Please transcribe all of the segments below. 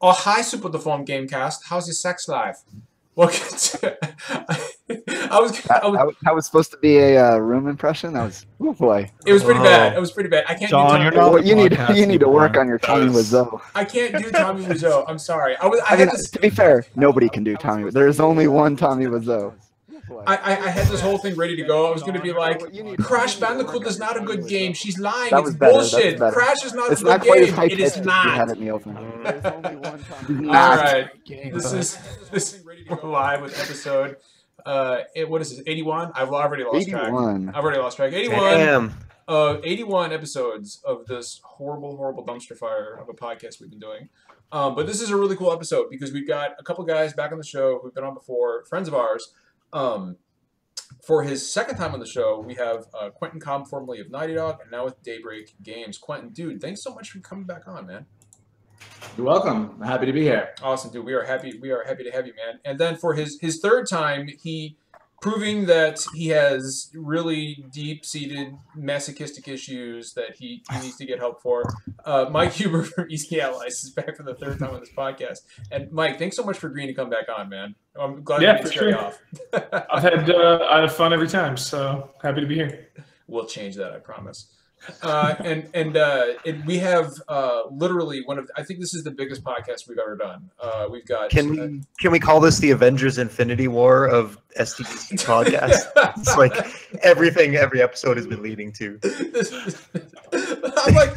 Oh, hi, Super Deformed Gamecast. How's your sex life? Welcome to. That was supposed to be a room impression. That was, oh boy. It was pretty bad. It was pretty bad. I can't John, do you're Tommy. not You need to work on your Tommy Wiseau. I can't do Tommy Wiseau. I'm sorry. To be fair, nobody can do Tommy. There's only one Tommy Wiseau. I had this whole thing ready to go. I was going to be like, Crash Bandicoot is not a good game. She's lying. It's bullshit. Crash is not a good game. It is not. All right. This is ready to go live with episode. What is this? 81? I've already lost track. I've already lost track. 81. Damn. 81 episodes of this horrible dumpster fire of a podcast we've been doing. But this is a really cool episode because we've got a couple guys back on the show who've been on before, friends of ours. For his second time on the show, we have Quentin Cobb, formerly of Naughty Dog, and now with Daybreak Games. Quentin, dude, thanks so much for coming back on, man. You're welcome. I'm happy to be here. Awesome, dude. We are happy to have you, man. And then for his third time, he proving that he has really deep-seated masochistic issues that he needs to get help for. Mike Huber from Easy Allies is back for the third time on this podcast. And Mike, thanks so much for agreeing to come back on, man. I'm glad you didn't scare you off. I have fun every time, so happy to be here. We'll change that, I promise. And we have literally one of, I think this is the biggest podcast we've ever done. We've got. Can we call this the Avengers Infinity War of STDC podcast? It's like everything every episode has been leading to. I'm like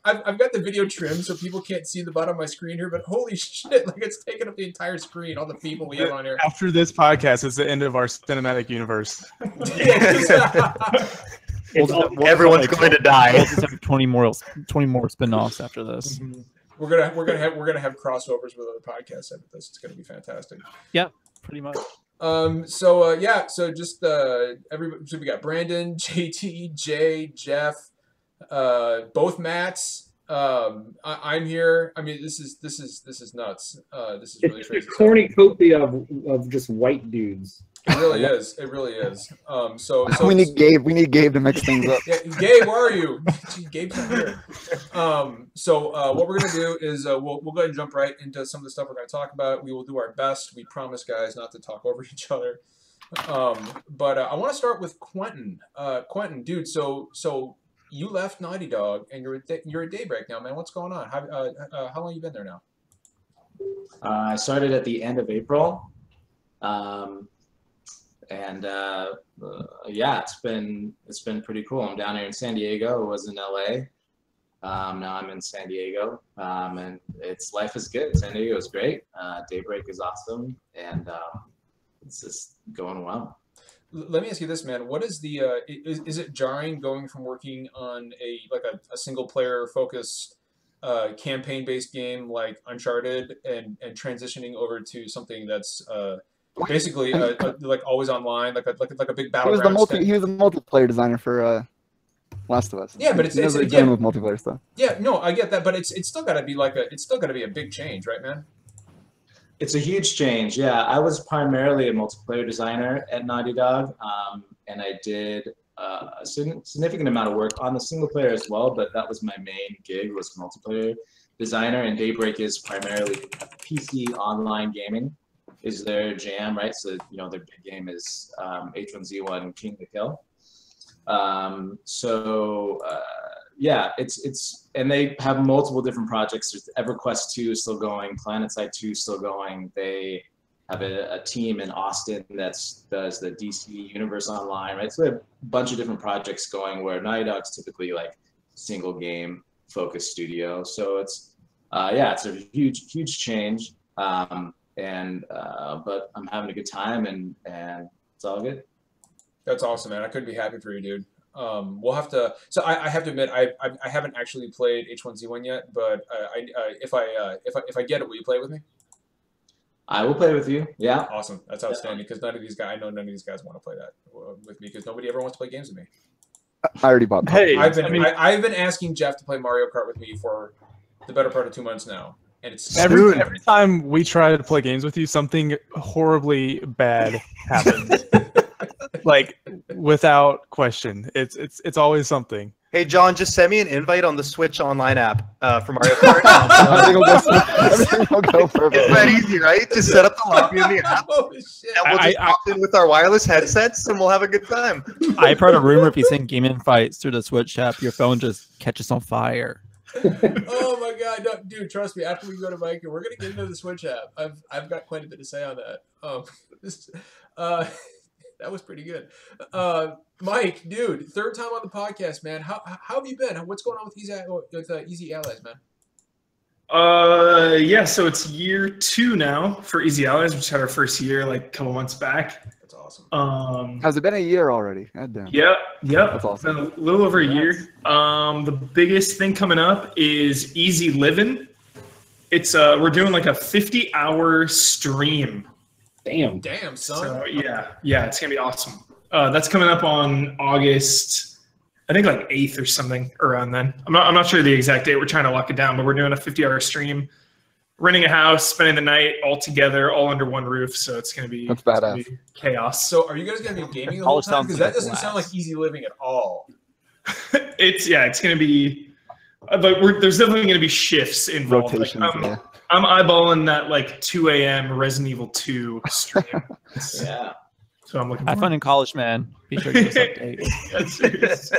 I've got the video trimmed so people can't see the bottom of my screen here, but holy shit, like it's taking up the entire screen, all the people we have on here. After this podcast, it's the end of our cinematic universe. Everyone's going to die. We'll just have 20 more spin-offs after this. Mm-hmm. We're gonna have crossovers with other podcasts after this. It's gonna be fantastic. Yeah, pretty much. So just everybody. So we got Brandon, JT, Jay, Jeff, both Matts. I'm here. I mean, this is nuts. This is really it's crazy. It's a cornucopia of just white dudes. It really is. It really is. So we need Gabe. We need Gabe to mix things up. Yeah, Gabe, where are you? Gabe's not here. So what we're gonna do is we'll go ahead and jump right into some of the stuff we're gonna talk about. We will do our best. We promise, guys, not to talk over each other. But I want to start with Quentin. Quentin, dude. So you left Naughty Dog and you're at Daybreak now, man. What's going on? How long you been there now? I started at the end of April. Yeah, it's been pretty cool. I'm down here in San Diego. I was in LA. Now I'm in San Diego, and life is good. San Diego is great. Daybreak is awesome, and it's just going well. Let me ask you this, man. What is the is it jarring going from working on a single player focused campaign based game like Uncharted and transitioning over to something that's basically like always online, like a big battleground. He was the multiplayer designer for Last of Us. Yeah, but it's dealing with multiplayer stuff. Yeah, no, I get that, but it's still got to be a big change, right, man? It's a huge change. Yeah, I was primarily a multiplayer designer at Naughty Dog, and I did a significant amount of work on the single player as well. But that was my main gig, was multiplayer designer. And Daybreak is primarily PC online gaming is their jam, right? So their big game is H1Z1 King to Kill. Yeah, it's and they have multiple different projects. There's EverQuest 2 is still going, PlanetSide 2 is still going. They have a team in Austin that does the DC Universe Online, right? So they have a bunch of different projects going where Naughty Dog's typically like single game focused studio. So it's it's a huge change. But I'm having a good time and it's all good. That's awesome, man. I couldn't be happy for you, dude. We'll have to. So I have to admit, I haven't actually played H1Z1 yet, but if I get it, will you play it with me? I will play with you. Yeah. Awesome. That's outstanding. Because none of these guys want to play that with me because nobody ever wants to play games with me. I already bought. Hey, I've been asking Jeff to play Mario Kart with me for the better part of 2 months now. And it's every time we try to play games with you, something horribly bad happens. Like without question, it's always something. Hey, John, just send me an invite on the Switch Online app from Mario Kart. Everything will go perfect. It's that easy, right? Just set up the lobby in the app, Oh shit! and we'll just pop in with our wireless headsets, and we'll have a good time. I've heard a rumor if you send game invites through the Switch app, your phone just catches on fire. Oh my god, no, dude! Trust me. After we go to Mike, we're gonna get into the Switch app. I've got quite a bit to say on that. That was pretty good. Mike, dude, third time on the podcast, man. How have you been? What's going on with Easy Allies, man? Yeah, so it's year 2 now for Easy Allies. We just had our first year like a couple months back. That's awesome. Has it been a year already? God damn. Yep. That's awesome. It's been a little over a year. The biggest thing coming up is Easy Living. It's we're doing like a 50-hour stream. Damn. Damn, son. So yeah, it's gonna be awesome. That's coming up on August, I think like 8th or something around then. I'm not sure the exact date. We're trying to lock it down, but we're doing a 50-hour stream, renting a house, spending the night all together, all under one roof. So it's gonna be, chaos. So are you guys gonna be gaming the whole time? Because that doesn't sound like easy living at all. It's gonna be, but there's definitely gonna be shifts involved. Rotations, yeah. I'm eyeballing that like 2 a.m. Resident Evil 2 stream. Yeah. So I'm looking. Have fun in college, man. Be sure to give us updates. That's serious.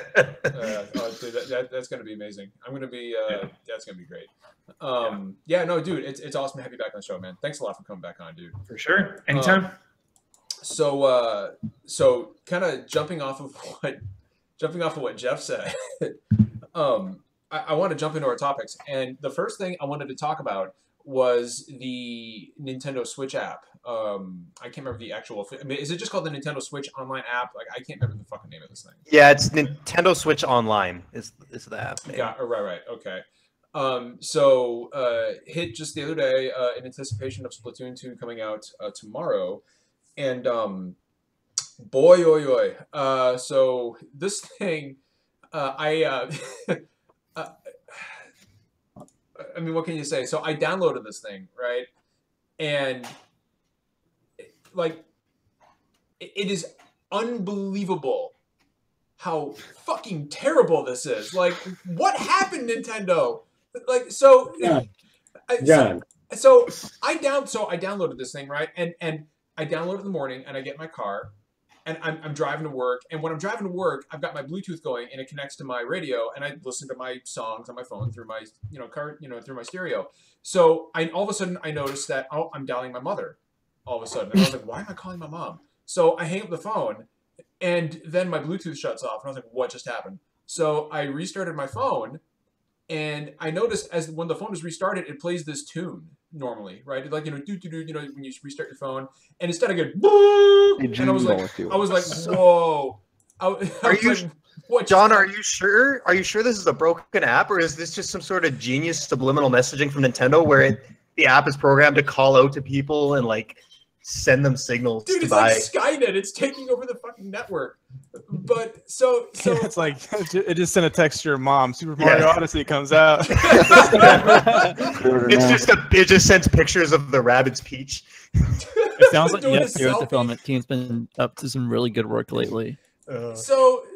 Dude, that's gonna be amazing. I'm gonna be. That's gonna be great. Yeah, no, dude, it's awesome to have you back on the show, man. Thanks a lot for coming back on, dude. For sure. Anytime. So kind of jumping off of what Jeff said. I want to jump into our topics, and the first thing I wanted to talk about was the Nintendo Switch app. I can't remember the actual. I mean, is it just called the Nintendo Switch Online app? Like, I can't remember the fucking name of this thing. Yeah, it's Nintendo Switch Online is the app name. Yeah, right, okay. Hit just the other day in anticipation of Splatoon 2 coming out tomorrow, and boy. So this thing, I mean, what can you say? So I downloaded this thing, right? And like, it is unbelievable how fucking terrible this is. Like, what happened, Nintendo? Like, so, John. So I downloaded this thing, right? And I download it in the morning, and I get in my car, and I'm driving to work. And when I'm driving to work, I've got my Bluetooth going, and it connects to my radio, and I listen to my songs on my phone through my car, through my stereo. So all of a sudden I noticed that I'm dialing my mother. All of a sudden, and I was like, why am I calling my mom? So I hang up the phone, and then my Bluetooth shuts off, and I was like, what just happened? So I restarted my phone, and I noticed when the phone is restarted, it plays this tune normally, right? Like, when you restart your phone, and instead I get boop, and I was like, whoa. John, are you sure? Are you sure this is a broken app, or is this just some sort of genius subliminal messaging from Nintendo where the app is programmed to call out to people and like send them signals? Dude, it's like Skynet. It's taking over the fucking network. But so it's like it just sent a text to your mom. Super Mario Odyssey comes out. It just sends pictures of the Rabbids Peach. It sounds like the development team's been up to some really good work lately. So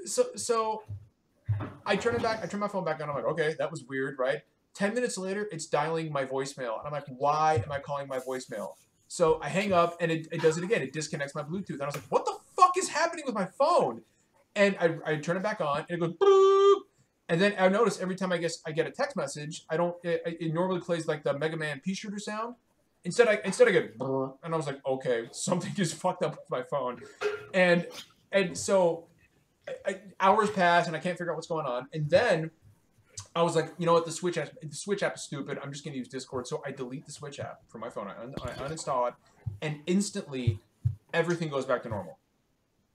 I turn my phone back on. I'm like, okay, that was weird, right? 10 minutes later, it's dialing my voicemail, and I'm like, why am I calling my voicemail? So I hang up, and it does it again. It disconnects my Bluetooth. And I was like, what the fuck is happening with my phone? And I turn it back on, and it goes boop. And then I notice every time I get a text message, it normally plays like the Mega Man pea shooter sound. Instead I get brr, and I was like, okay, something is fucked up with my phone. And so hours pass, and I can't figure out what's going on. And then I was like, you know what, the Switch app is stupid. I'm just going to use Discord. So I delete the Switch app from my phone. I uninstall it, and instantly everything goes back to normal.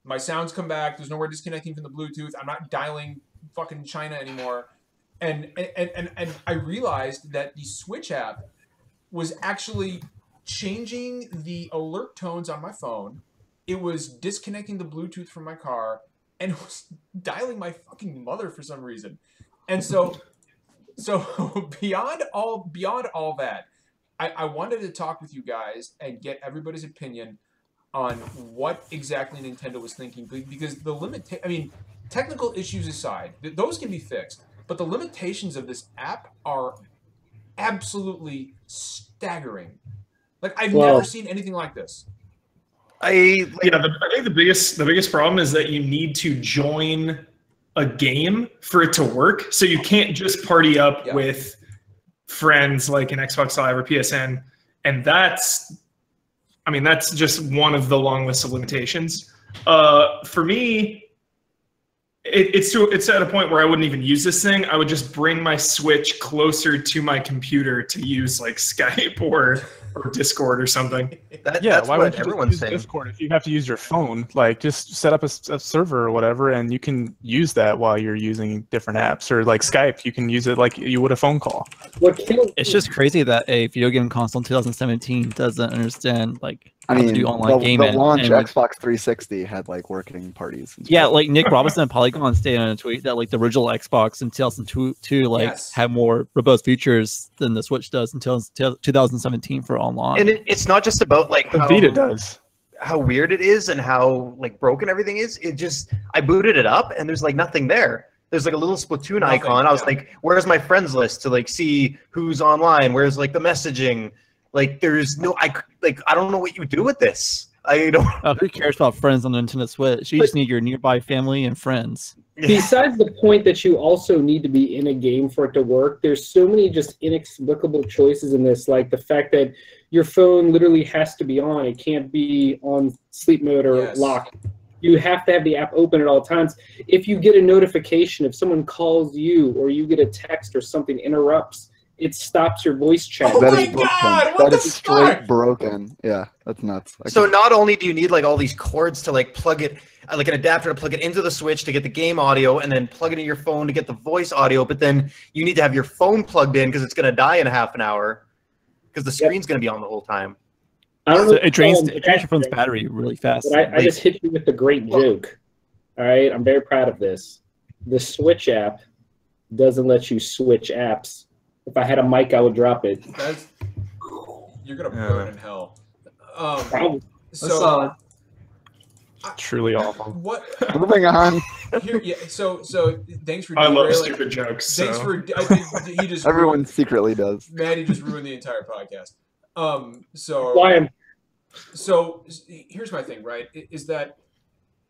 My sounds come back. There's nowhere disconnecting from the Bluetooth. I'm not dialing fucking China anymore. And I realized that the Switch app was actually changing the alert tones on my phone. It was disconnecting the Bluetooth from my car, and it was dialing my fucking mother for some reason. And so beyond all that, I wanted to talk with you guys and get everybody's opinion on what exactly Nintendo was thinking, because technical issues aside, those can be fixed. But the limitations of this app are absolutely staggering. Like I've never seen anything like this. I think the biggest problem is that you need to join a game for it to work. So you can't just party up with friends like an Xbox Live or PSN, and that's just one of the long list of limitations. For me, it's at a point where I wouldn't even use this thing. I would just bring my Switch closer to my computer to use like Skype or Discord or something. That's why what would you everyone's use saying. Discord if you have to use your phone? Like, just set up a server or whatever, and you can use that while you're using different apps. Or like Skype, you can use it like you would a phone call. It's just crazy that a video game console in 2017 doesn't understand how to do online gaming. The launch Xbox 360 had like working parties. Yeah, like Nick Robinson at Polygon stated in a tweet that like the original Xbox in 2002 had more robust features than the Switch does until 2017 for online. And it's not just about like the Vita does. How weird it is and how like broken everything is. I booted it up and there's like nothing there. There's like a little Splatoon icon. I was like, where's my friends list to like see who's online? Where's like the messaging? Like there's no, I don't know what you do with this. I don't. Who cares about friends on the Nintendo Switch? You just need your nearby family and friends. Besides the point that you also need to be in a game for it to work, there's so many just inexplicable choices in this, like the fact that your phone literally has to be on. It can't be on sleep mode or lock. You have to have the app open at all times. If you get a notification, if someone calls you or you get a text or something interrupts, it stops your voice chat. Oh my God! What the is straight fuck? broken. Yeah, that's nuts. So not only do you need like all these cords to like plug it, like an adapter to plug it into the Switch to get the game audio, and then plug it in your phone to get the voice audio, but then you need to have your phone plugged in because it's going to die in half an hour because the screen's going to be on the whole time. I don't know. It drains your phone's battery really fast. But I just hit you with the great joke. All right, I'm very proud of this. The Switch app doesn't let you switch apps. If I had a mic, I would drop it. You're gonna burn in hell. So truly awful. What? Moving on. So thanks for. I love stupid jokes. Thanks so. for. I think he just. Everyone secretly does. Maddie just ruined the entire podcast. So. Why? So here's my thing, right? Is that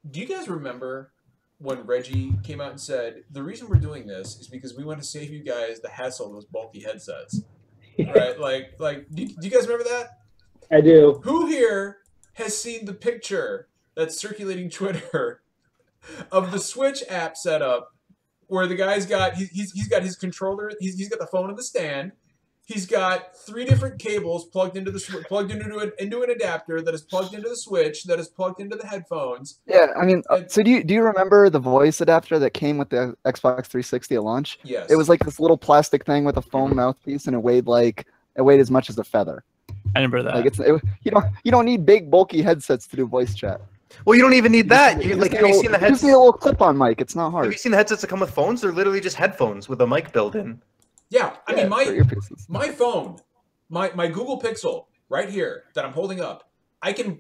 do you guys remember when Reggie came out and said the reason we're doing this is because we want to save you guys the hassle of those bulky headsets, right? Like, do you guys remember that? I do. Who here has seen the picture that's circulating Twitter of the Switch app setup where the guy's got he's got his controller, he's got the phone in the stand. He's got 3 different cables plugged into an adapter that is plugged into the Switch that is plugged into the headphones. Yeah, I mean, so do you remember the voice adapter that came with the Xbox 360 at launch? Yes. It was like this little plastic thing with a foam mouthpiece, and it weighed as much as a feather. I remember that. Like you don't need big bulky headsets to do voice chat. Well, you don't even need that. Have you seen the headsets? You just need a little clip-on mic. It's not hard. Have you seen the headsets that come with phones? They're literally just headphones with a mic built in. Yeah, I mean my phone, my Google Pixel right here that I'm holding up, I can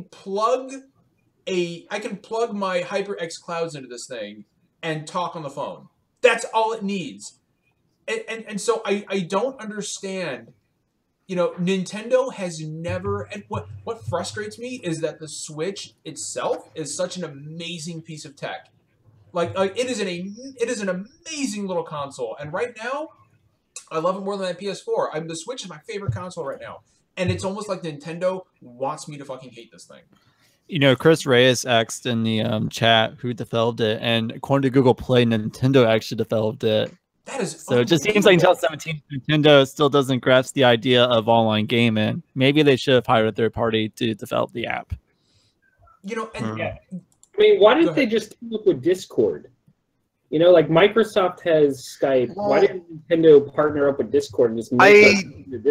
plug my HyperX Clouds into this thing and talk on the phone. That's all it needs. And so I don't understand. You know, Nintendo has never, and what frustrates me is that the Switch itself is such an amazing piece of tech. Like it is an amazing little console, and right now, I love it more than that PS4. The Switch is my favorite console right now, and it's almost like Nintendo wants me to fucking hate this thing. You know, Chris Reyes asked in the chat who developed it, and according to Google Play, Nintendo actually developed it. That is so. It just seems like in 2017, Nintendo still doesn't grasp the idea of online gaming. Maybe they should have hired a third party to develop the app. You know, and I mean, why didn't they just team up with Discord? You know, like Microsoft has Skype. Why didn't Nintendo partner up with Discord and just make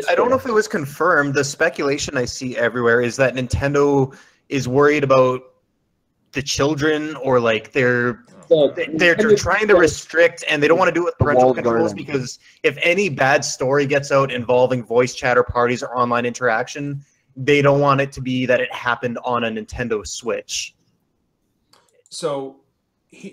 I don't know if it was confirmed. The speculation I see everywhere is that Nintendo is worried about the children, or like they're trying to restrict, and they don't want to do it with parental controls because if any bad story gets out involving voice chat or parties or online interaction, they don't want it to be that it happened on a Nintendo Switch. So,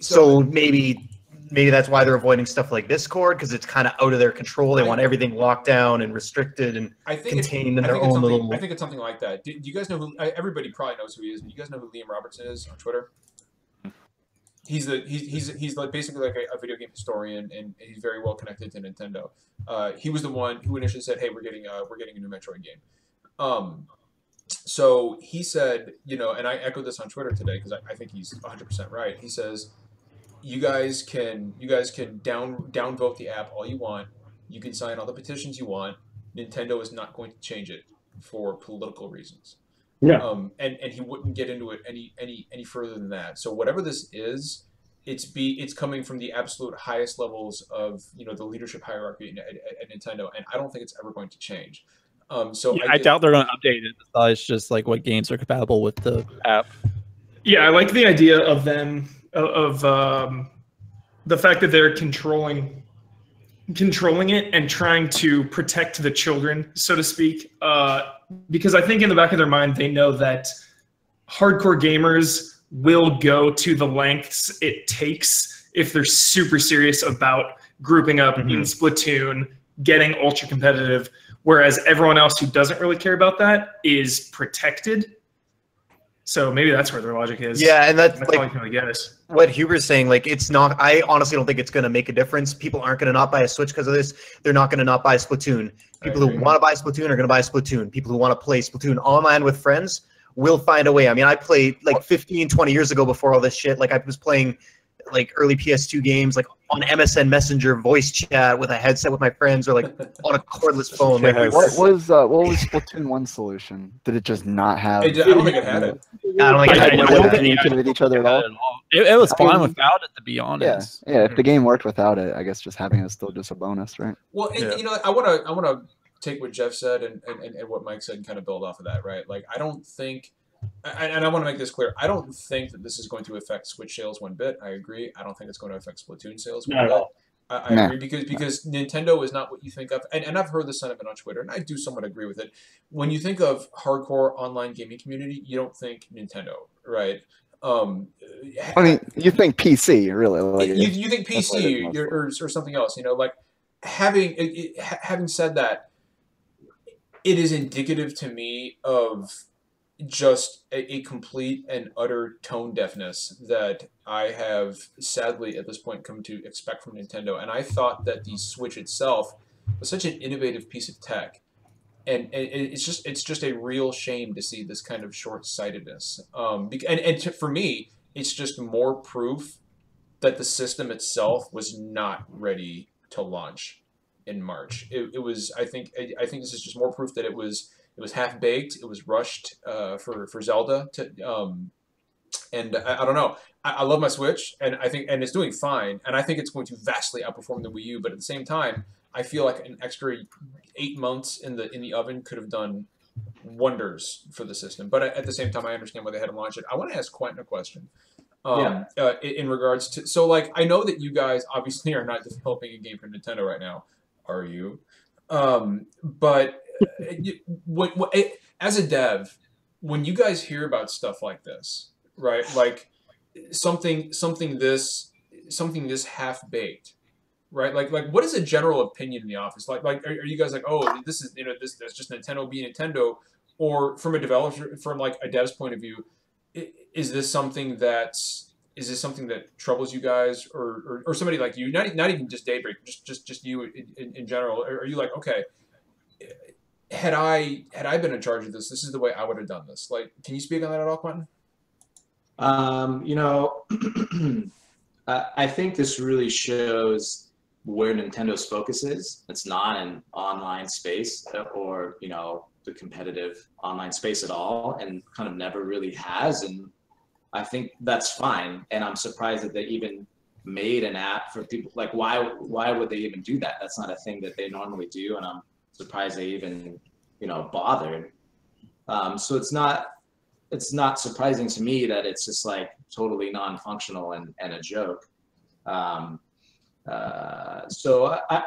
So maybe that's why they're avoiding stuff like Discord, because it's kind of out of their control. They want everything locked down and restricted and contained in their own little. I think it's something like that. Do you guys know who? Everybody probably knows who he is. But do you guys know who Liam Robertson is on Twitter? He's like basically like a video game historian, and he's very well connected to Nintendo. He was the one who initially said, "Hey, we're getting a new Metroid game." So he said, and I echoed this on Twitter today because I think he's 100% right. He says, you guys can downvote the app all you want. You can sign all the petitions you want. Nintendo is not going to change it for political reasons. Yeah. And he wouldn't get into it any further than that. So whatever this is, it's coming from the absolute highest levels of the leadership hierarchy at Nintendo, and I don't think it's ever going to change. So I doubt they're going to update it. Besides just like what games are compatible with the app. Yeah, I like the idea of them of the fact that they're controlling it and trying to protect the children, so to speak. Because I think in the back of their mind they know that hardcore gamers will go to the lengths it takes if they're super serious about grouping up in Splatoon, getting ultra competitive. Whereas everyone else who doesn't really care about that is protected. So maybe that's where their logic is. Yeah, and that's all I can really guess. What Huber's saying. Like, it's not. I honestly don't think it's going to make a difference. People aren't going to not buy a Switch because of this. They're not going to not buy Splatoon. People who want to buy Splatoon are going to buy Splatoon. People who want to play Splatoon online with friends will find a way. I mean, I played like 15, 20 years ago before all this shit. Like, I was playing like early PS2 games, like on MSN Messenger voice chat with a headset with my friends, or like on a cordless phone. Like, what was Splatoon 1's solution? Did it just not have? I don't think it had it. I don't think it had They didn't communicate with each other at all. It was fine without it, to be honest. Yeah. If the game worked without it, I guess just having it is still just a bonus, right? Well, and, I want to take what Jeff said and what Mike said and kind of build off of that, right? Like, I don't think. And I want to make this clear. I don't think that this is going to affect Switch sales one bit. I agree. I don't think it's going to affect Splatoon sales one bit. I agree because Nintendo is not what you think of. And I've heard the sentiment on Twitter, and I do somewhat agree with it. When you think of hardcore online gaming community, you don't think Nintendo, right? I mean, you think PC, really. Like, you think PC or something else. Like having said that, it is indicative to me of just a complete and utter tone deafness that I have sadly at this point come to expect from Nintendo. And I thought that the Switch itself was such an innovative piece of tech, and it's just a real shame to see this kind of short-sightedness. For me, it's just more proof that the system itself was not ready to launch in March. It was. I think this is just more proof that it was half baked. It was rushed for Zelda. And I don't know. I love my Switch, and it's doing fine. And I think it's going to vastly outperform the Wii U. But at the same time, I feel like an extra 8 months in the oven could have done wonders for the system. But at the same time, I understand why they had to launch it. I want to ask Quentin a question. In regards to, so like, I know that you guys obviously are not developing a game for Nintendo right now, are you? But as a dev, when you guys hear about stuff like this, right? Like something this half baked, right? Like what is a general opinion in the office? Like are you guys like, oh, this is that's just Nintendo being Nintendo, or from a developer, from like a dev's point of view, is this something that troubles you guys, or somebody like you, not even just Daybreak, just you in general? Are you like, okay, had I been in charge of this is the way I would have done this? Like, can you speak on that at all, Quentin? I think this really shows where Nintendo's focus is. It's not an online space or the competitive online space at all, and kind of never really has. And I think that's fine. And I'm surprised that they even made an app for people. Like, why would they even do that? That's not a thing that they normally do. And I'm surprised they even, bothered. So it's not surprising to me that it's just like totally non-functional and a joke. So I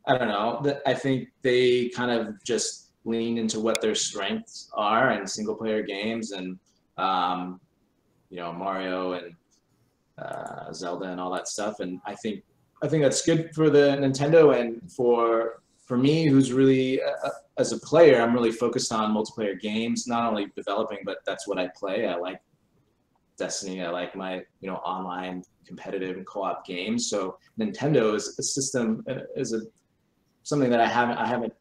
don't know. I think they kind of just lean into what their strengths are in single player games, and Mario and Zelda and all that stuff. And I think that's good for the Nintendo, and for me, who's really as a player, I'm really focused on multiplayer games, not only developing, but that's what I play. I like Destiny. I like my online competitive and co-op games. So Nintendo is a system, something that I haven't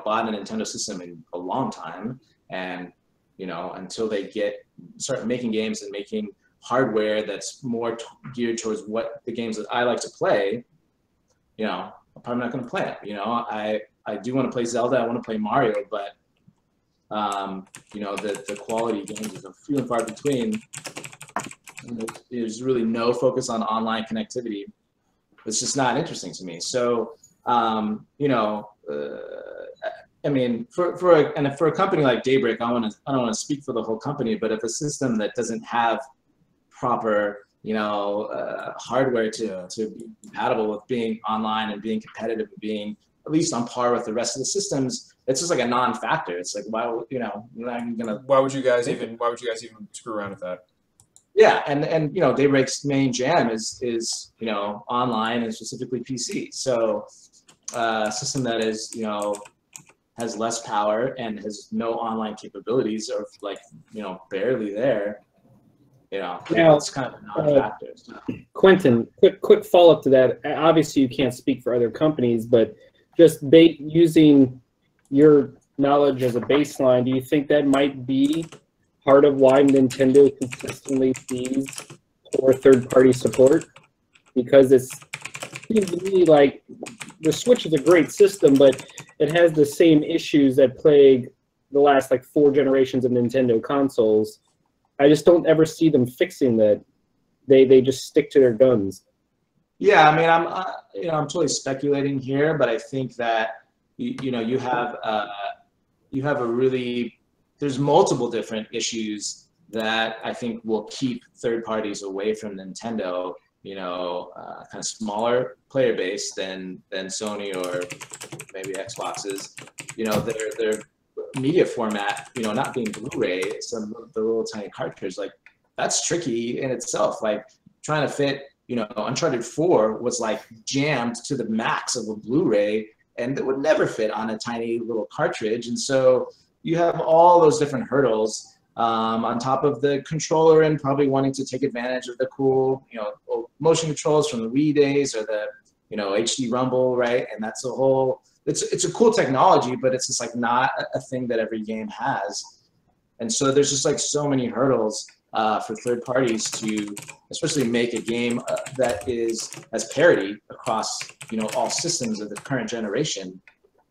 bought a Nintendo system in a long time, and until they start making games and making hardware that's more geared towards what the games that I like to play, I'm probably not going to play it. I do want to play Zelda. I want to play Mario, but the quality games are few and far between. There's really no focus on online connectivity. It's just not interesting to me. So I mean, for a company like Daybreak, I don't want to speak for the whole company, but if a system that doesn't have proper hardware to be compatible with being online and being competitive and being at least on par with the rest of the systems, it's just like a non-factor. It's like, why would you guys even screw around with that? Yeah, and Daybreak's main jam is online and specifically PC. So a system that is has less power and has no online capabilities, or barely there. Now, it's kind of a non-factor. Quentin, quick follow-up to that. Obviously, you can't speak for other companies, but just using your knowledge as a baseline, do you think that might be part of why Nintendo consistently sees poor third-party support? Because it seems to me like the Switch is a great system, but it has the same issues that plague the last 4 generations of Nintendo consoles. I just don't ever see them fixing that. They just stick to their guns. Yeah, I mean, I'm totally speculating here, but I think that you have there's multiple different issues that I think will keep third parties away from Nintendo. Kind of smaller player base than Sony or maybe Xboxes. Their media format, not being Blu-ray, the little tiny cartridge, that's tricky in itself. Trying to fit, Uncharted 4 was jammed to the max of a Blu-ray, and it would never fit on a tiny little cartridge. And so you have all those different hurdles on top of the controller, and probably wanting to take advantage of the cool, motion controls from the Wii days, or the, HD Rumble, right? And that's a whole. It's a cool technology, but it's just not a thing that every game has. And so there's just so many hurdles for third parties to, especially make a game that has parity across all systems of the current generation.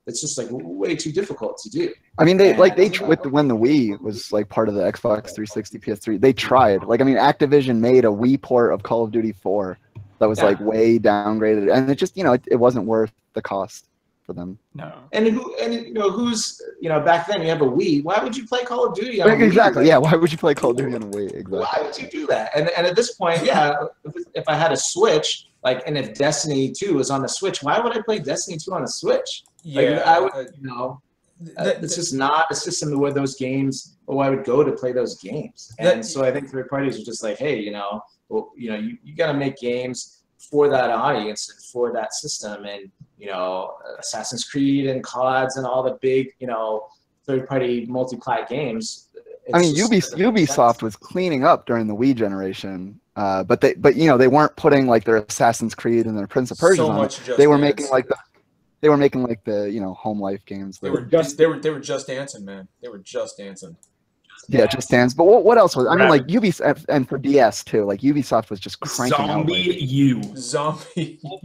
It's just way too difficult to do. I mean, when the Wii was part of the Xbox 360, PS3, they tried. Activision made a Wii port of Call of Duty 4 that was way downgraded, and it just it wasn't worth the cost for them. No. And who's back then you have a Wii. Why would you play Call of Duty on a Wii? Exactly. Yeah. Why would you play Call of Duty on a Wii? Exactly. Why would you do that? And at this point, if I had a Switch, and if Destiny 2 was on the Switch, why would I play Destiny 2 on a Switch? I would, it's just not a system where those games, or I would go to play those games. And so I think third parties are just hey, you got to make games for that audience and for that system. And, Assassin's Creed and CODs and all the big, third-party multi-plat games. Ubisoft was cleaning up during the Wii generation, but they weren't putting their Assassin's Creed and their Prince of Persia on it. They were making the home life games. They were just dancing, man. They were just dancing. Yeah, Just Dance. But what else was? I mean, Ubisoft, and for DS too. Ubisoft was just cranking out. Zombie U. Zombie U.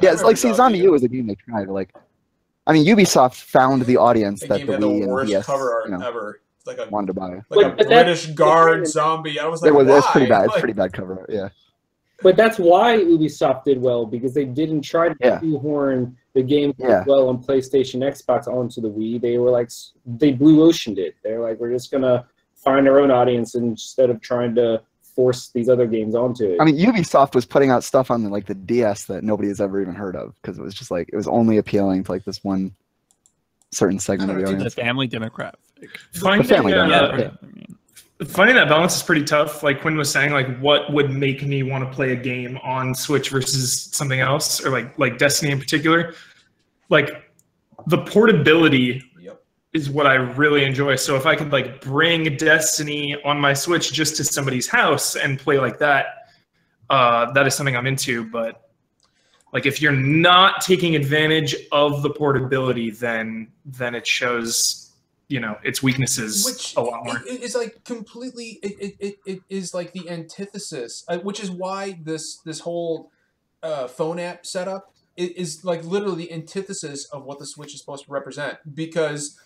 Yeah, it's Zombie U was a game they tried. Ubisoft found the audience that the Wii and DS cover art ever. It's wanted to buy. A British Guard zombie. I was it was why? Pretty bad. It's pretty bad cover art. Yeah. But that's why Ubisoft did well, because they didn't try to shoehorn the game well on PlayStation, Xbox onto the Wii. They were they blue oceaned it. They're we're just gonna find our own audience instead of trying to force these other games onto it. I mean, Ubisoft was putting out stuff on the DS that nobody has ever even heard of, because it was just it was only appealing to this one certain segment of the audience. The family demographic. finding that balance is pretty tough. Like Quinn was saying, like what would make me want to play a game on Switch versus something else, or like Destiny in particular. Like the portability is what I really enjoy. So if I could like bring Destiny on my Switch just to somebody's house and play like that, that is something I'm into. But like if you're not taking advantage of the portability, then it shows, you know, its weaknesses a lot more. It's like completely. It is like the antithesis, which is why this whole phone app setup is like literally the antithesis of what the Switch is supposed to represent. Because,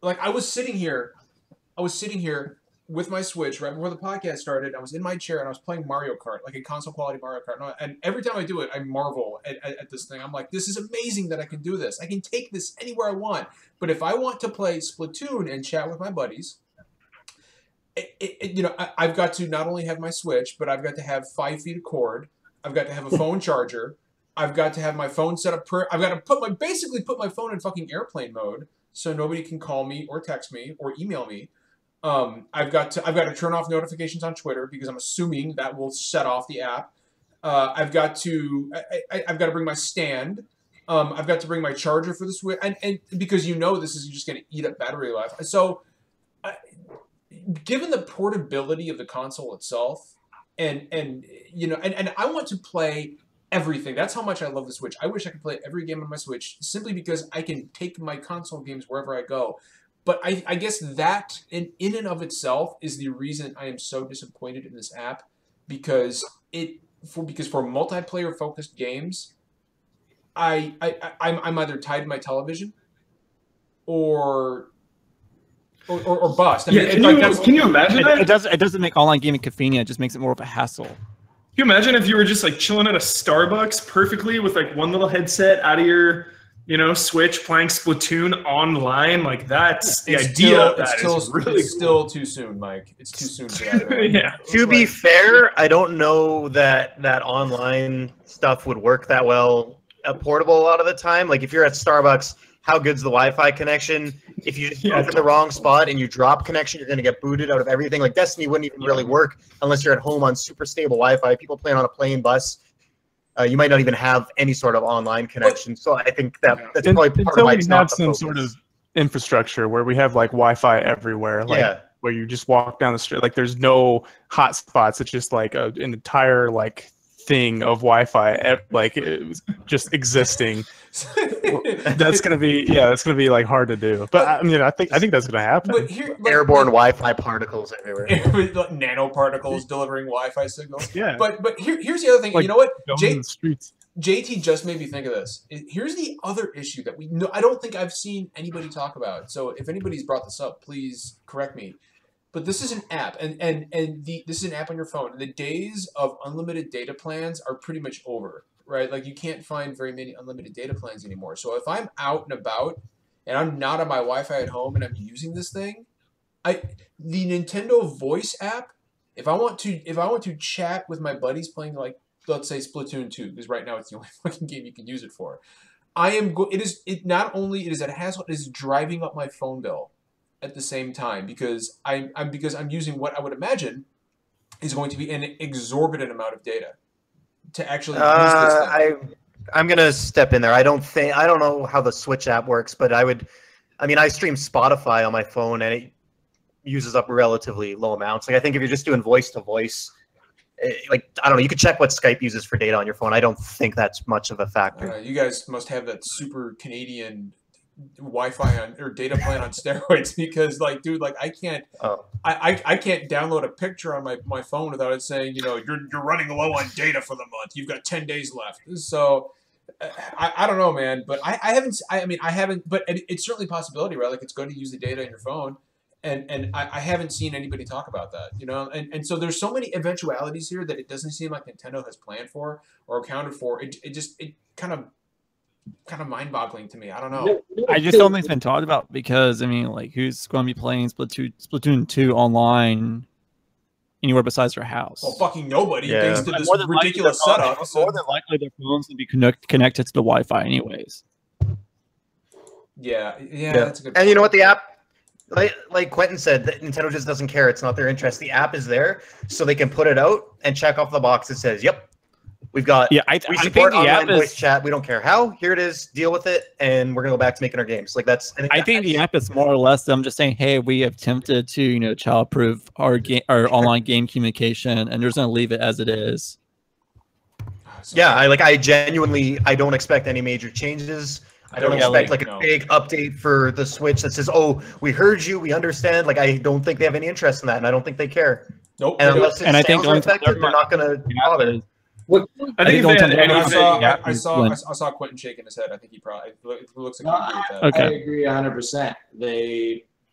like, I was sitting here with my Switch right before the podcast started. I was in my chair and I was playing Mario Kart, like a console quality Mario Kart. And every time I do it, I marvel at this thing. I'm like, this is amazing that I can do this. I can take this anywhere I want. But if I want to play Splatoon and chat with my buddies, you know, I've got to not only have my Switch, but I've got to have 5 feet of cord. I've got to have a phone charger. I've got to have my phone set up. I've got to basically put my phone in fucking airplane mode so nobody can call me or text me or email me. I've got to turn off notifications on Twitter because I'm assuming that will set off the app. I've got to bring my stand. I've got to bring my charger for the Switch, and because you know this is just going to eat up battery life. So, given the portability of the console itself, and you know, and I want to play everything. That's how much I love the Switch. I wish I could play every game on my Switch simply because I can take my console games wherever I go. But I guess that in and of itself is the reason I am so disappointed in this app, because for multiplayer focused games, I'm either tied to my television or bust. I mean, can you imagine that? It doesn't make online gaming convenient. It just makes it more of a hassle. Can you imagine if you were just like chilling at a Starbucks perfectly with like one little headset out of your, you know, Switch, playing Splatoon online? Like that's the idea. It's still too soon, Mike. It's too soon for that. Yeah. To be fair, I don't know that online stuff would work that well portable a lot of the time. Like if you're at Starbucks, how good's the Wi-Fi connection? If you just go in the wrong spot and you drop connection, you're going to get booted out of everything. Like Destiny wouldn't even really work unless you're at home on super stable Wi-Fi. People playing on a plane bus, you might not even have any sort of online connection. So I think that's probably part of why it's not the focus. Sort of infrastructure where we have like Wi-Fi everywhere, like where you just walk down the street, like there's no hot spots. It's just like an entire like thing of Wi-Fi, like it was just existing. That's gonna be like hard to do. But I mean, I think that's gonna happen. But here, airborne Wi-Fi particles everywhere. Nanoparticles delivering Wi-Fi signals. Yeah. But here's the other thing. Like, you know what? In the streets. JT just made me think of this. Here's the other issue that I don't think I've seen anybody talk about. So if anybody's brought this up, please correct me. But this is an app, and this is an app on your phone. And the days of unlimited data plans are pretty much over, right? Like you can't find very many unlimited data plans anymore. So if I'm out and about and I'm not on my Wi-Fi at home and I'm using this thing, the Nintendo Voice app, if I want to chat with my buddies playing, like, let's say Splatoon 2, because right now it's the only fucking game you can use it for. Not only is it a hassle, it is driving up my phone bill at the same time because I'm using what I would imagine is going to be an exorbitant amount of data to actually use this thing. I'm gonna step in there. I don't know how the Switch app works, but I stream Spotify on my phone and it uses up relatively low amounts. Like I think if you're just doing voice to voice, like I don't know, you could check what Skype uses for data on your phone. I don't think that's much of a factor. You guys must have that super Canadian Wi-Fi or data plan on steroids, because like, dude, like I can't download a picture on my phone without it saying, you know, you're running low on data for the month. You've got 10 days left. So I don't know, man, but I haven't, but it's certainly a possibility, right? Like it's going to use the data in your phone. And I haven't seen anybody talk about that, you know? And so there's so many eventualities here that it doesn't seem like Nintendo has planned for or accounted for. It kind of mind-boggling to me. I don't know. I just don't think it's been talked about because, I mean, like, who's going to be playing Splatoon 2 online anywhere besides their house? Well, fucking nobody, thanks to this ridiculous setup. More than likely, their phones will be connected to the Wi-Fi anyways. Yeah, that's a good point. And you know what, the app Like Quentin said, that Nintendo just doesn't care. It's not their interest. The app is there, so they can put it out and check off the box that says, "Yep, we've got. Yeah, we I support think the online app voice is. chat. We don't care how. Here it is. Deal with it, and we're gonna go back to making our games." Like that's. I think the app is more or less them just saying, "Hey, we have attempted to childproof our online game communication, and they're just gonna leave it as it is." Yeah, I genuinely don't expect any major changes. I don't expect like a big update for the Switch that says, "Oh, we heard you, we understand." Like I don't think they have any interest in that, and I don't think they care. Nope. And unless it's affected, they're not going to bother. I saw Quentin shaking his head. I think he probably it looks like he agreed with that. Okay. I agree 100%.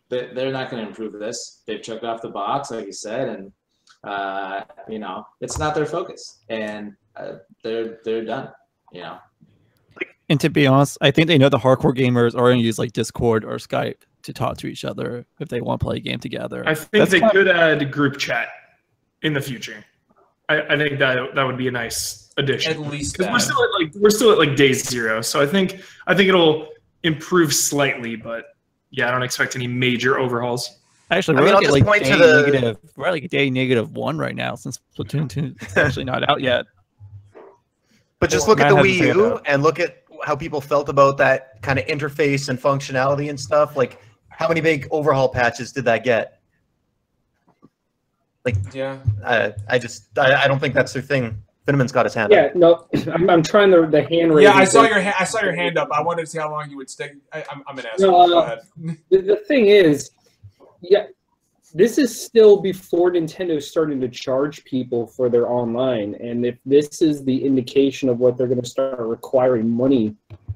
They're not going to improve this. They've checked off the box, like you said, and it's not their focus, and they're done. And to be honest, I think they know the hardcore gamers are going to use like Discord or Skype to talk to each other if they want to play a game together. I think they could add group chat in the future. I think that would be a nice addition. At least we're still at like day 0, so I think it'll improve slightly, but yeah, I don't expect any major overhauls. Actually, we're at like day -1 right now since Splatoon 2 is actually not out yet. But just look at the Wii U and look at how people felt about that kind of interface and functionality and stuff. Like, how many big overhaul patches did that get? Like, yeah, I don't think that's their thing. Finneman's got his hand up. Yeah, no, I'm trying the hand raise. Yeah, I saw your hand up. I wanted to see how long you would stay. I'm an asshole. Go ahead. The thing is, yeah, this is still before Nintendo starting to charge people for their online, and if this is the indication of what they're going to start requiring money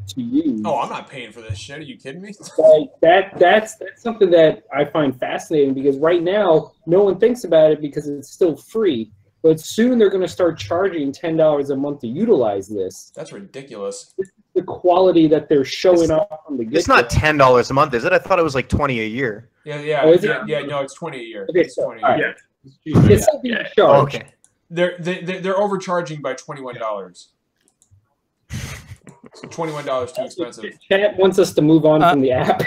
to use. Oh, I'm not paying for this shit. Are you kidding me? Like that's something that I find fascinating, because right now no one thinks about it because it's still free. But soon they're going to start charging $10 a month to utilize this. That's ridiculous. This is the quality that they're showing off from the get-go. It's not $10 a month, is it? I thought it was like $20 a year. Yeah. Oh, yeah. No, it's $20 a year. Okay, it's so, $20 a year. It's still being charged. Okay. They're overcharging by $21. $21 too expensive. Chat wants us to move on from the app.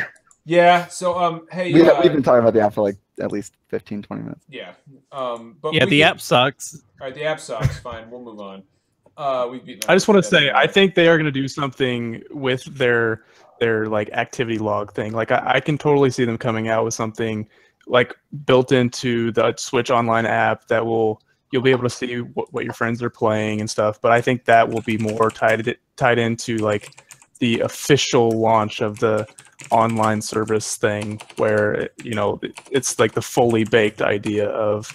Yeah. So hey, we've been talking about the app for like at least 15-20 minutes. Yeah. But yeah, the app sucks. All right, the app sucks. Fine, we'll move on. We've beaten. I just want to say, I think they are going to do something with their like activity log thing. Like I can totally see them coming out with something like built into the Switch Online app that you'll be able to see what your friends are playing and stuff. But I think that will be more tied into like the official launch of the online service thing, where it's like the fully baked idea of